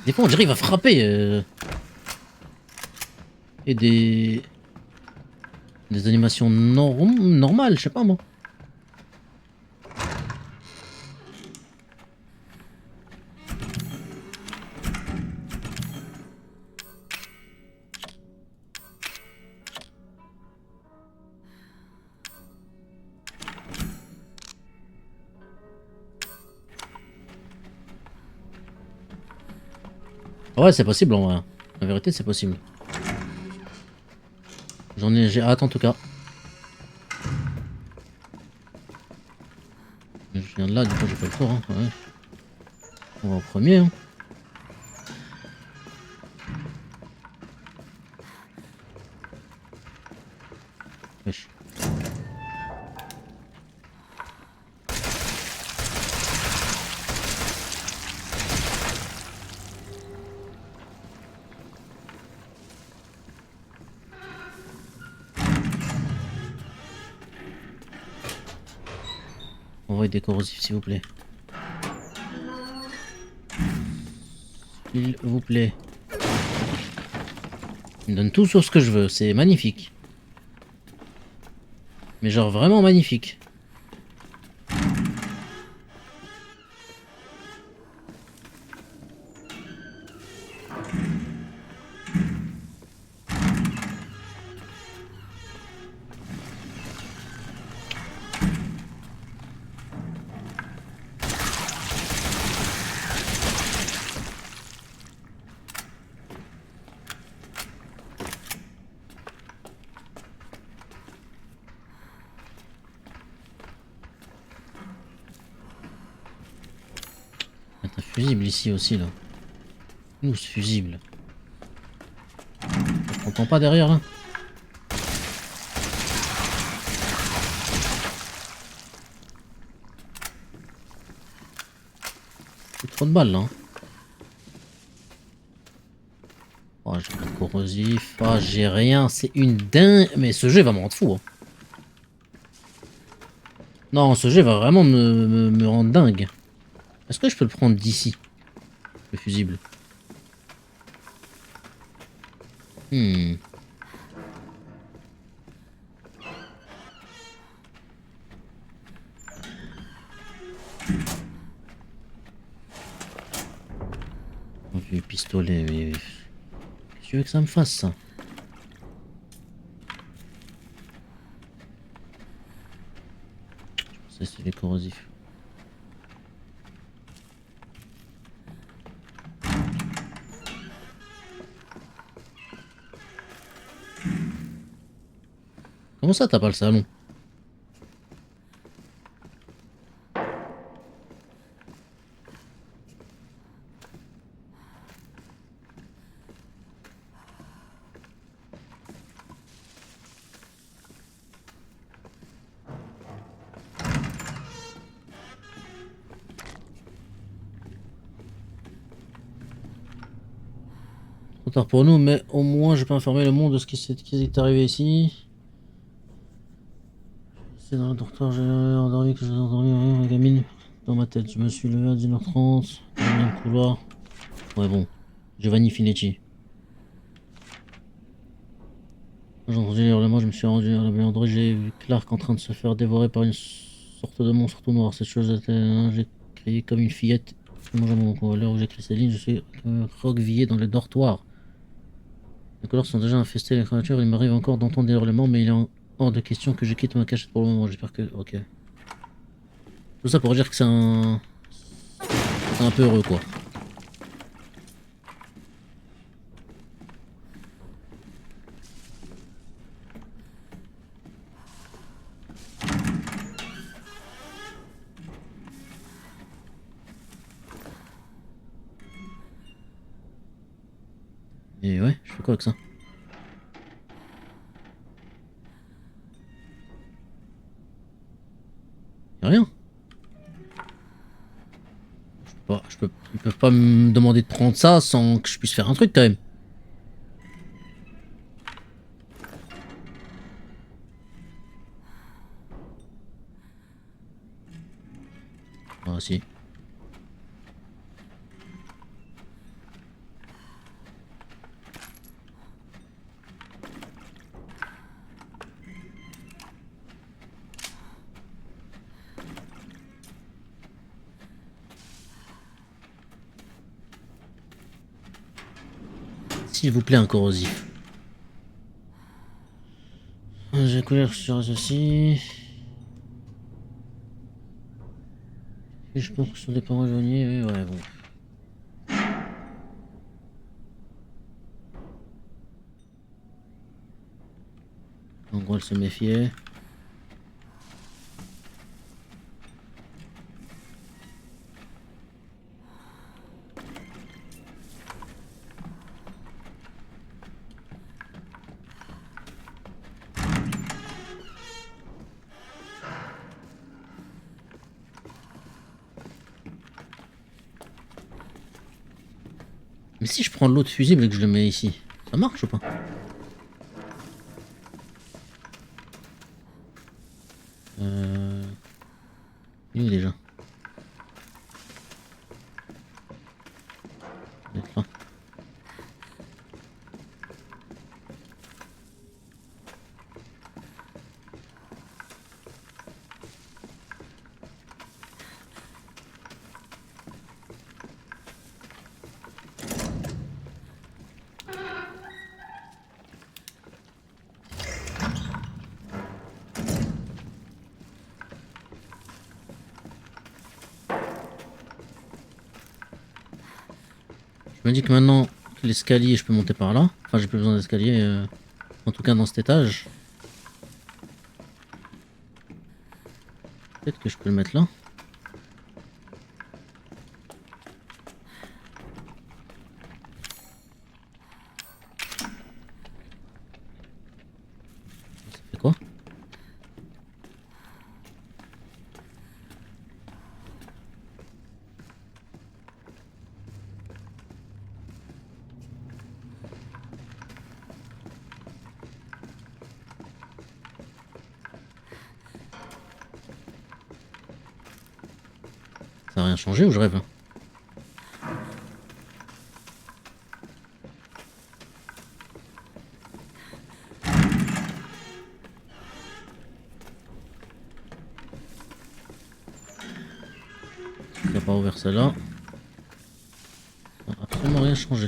Des fois, on dirait qu'il va frapper. Et des animations normales, je sais pas moi. Ouais, c'est possible en vrai. La vérité, c'est possible. J'ai hâte en tout cas. Je viens de là, du coup j'ai pas le tour. Hein. Ouais. On va au premier. Hein. Wesh. Envoyez des corrosifs s'il vous plaît. S'il vous plaît. Il me donne tout sur ce que je veux, c'est magnifique. Mais genre vraiment magnifique. Un fusible ici aussi là. Où ce fusible? On t'entend pas derrière là? C'est trop de balles là. Hein. Oh, j'ai pas de corrosif. Oh, j'ai rien. C'est une dingue. Mais ce jeu va me rendre fou. Hein. Non, ce jeu va vraiment me rendre dingue. Est-ce que je peux le prendre d'ici? Le fusible. Vieux pistolet, mais... Qu'est-ce que tu veux que ça me fasse, ça? Je pensais que c'était les corrosifs. Comment ça, t'as pas le salon? Trop tard pour nous, mais au moins je peux informer le monde de ce qui est arrivé ici. C'est dans le dortoir, j'ai endormi que j'ai endormi ma gamine dans ma tête. Je me suis levé à 19h30, dans le couloir. Ouais bon, Giovanni Finetti. J'ai entendu les hurlements, je me suis rendu à la buanderie, j'ai vu Clark en train de se faire dévorer par une sorte de monstre tout noir. Cette chose était... J'ai crié comme une fillette. Je mange mon coup. À l'heure où j'écris ces lignes, je suis recroquevillé dans le dortoir. Les couleurs sont déjà infestées, les créatures. Il m'arrive encore d'entendre des hurlements, mais il est hors de question que je quitte ma cachette pour le moment. J'espère que... Ok. Tout ça pour dire que c'est un... C'est un peu heureux, quoi. Et ouais, je fais quoi avec ça? Y'a rien. Ils peuvent pas me demander de prendre ça sans que je puisse faire un truc quand même. Ah si. S'il vous plaît, un corrosif. J'ai couleur sur ceci. Et je pense que sur des parents éloignés, ouais, bon. En gros, elle se méfiait. Mais si je prends l'autre fusible et que je le mets ici, ça marche ou pas? Il est déjà. Il est là. Je me dis que maintenant que l'escalier, je peux monter par là. Enfin, j'ai plus besoin d'escalier, en tout cas dans cet étage. Peut-être que je peux le mettre là. Ça fait quoi? Ça n'a rien changé ou je rêve? Il n'a pas ouvert celle-là. Ça n'a absolument rien changé.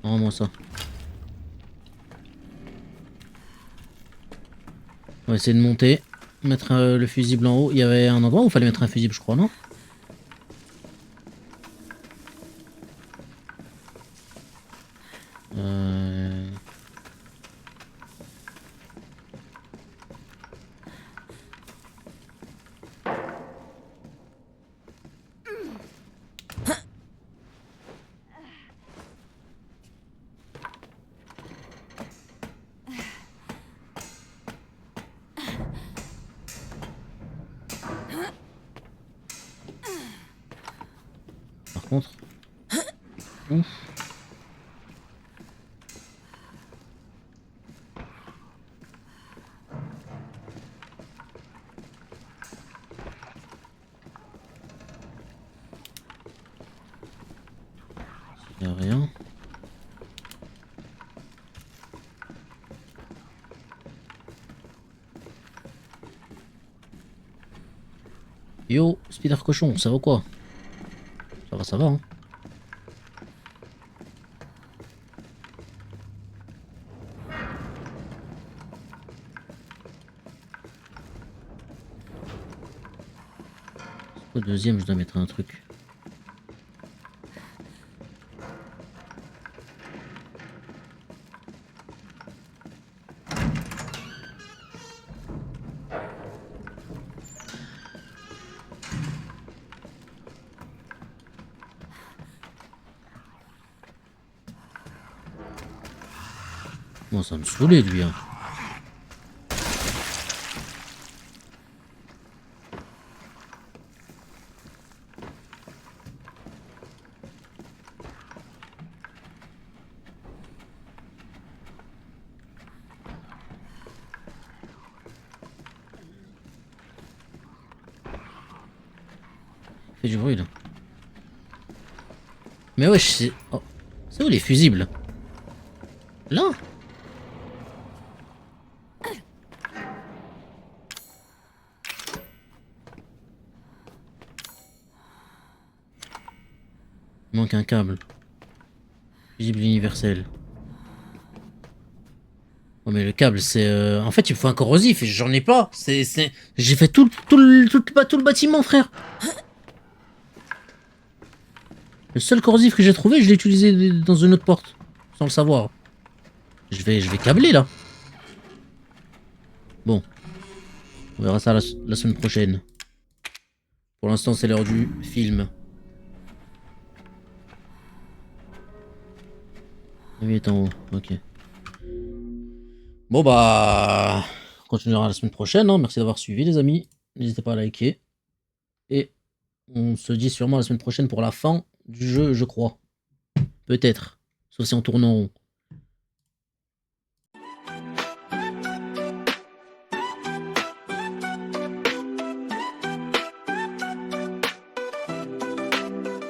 Rends-moi ça. On va essayer de monter. Mettre le fusible en haut. Il y avait un endroit où il fallait mettre un fusible, je crois, non? contre. Ouf. Il n'y a rien. Yo, Spider Cochon, ça va quoi? Ça va, hein. Au deuxième, je dois mettre un truc. Bon, ça me saoulait lui, hein. Fait du bruit là. Mais wesh, c'est... Oh. C'est où les fusibles? Là? Il manque un câble. Fusible universel. Oh mais le câble c'est... En fait il me faut un corrosif et j'en ai pas. J'ai fait tout le bâtiment frère. Le seul corrosif que j'ai trouvé je l'ai utilisé dans une autre porte. Sans le savoir. Je vais câbler là. Bon. On verra ça la semaine prochaine. Pour l'instant c'est l'heure du film. Il est en haut, ok. Bon bah... On continuera la semaine prochaine, hein. Merci d'avoir suivi les amis. N'hésitez pas à liker. Et on se dit sûrement la semaine prochaine pour la fin du jeu, je crois. Peut-être. Sauf si on tourne en rond.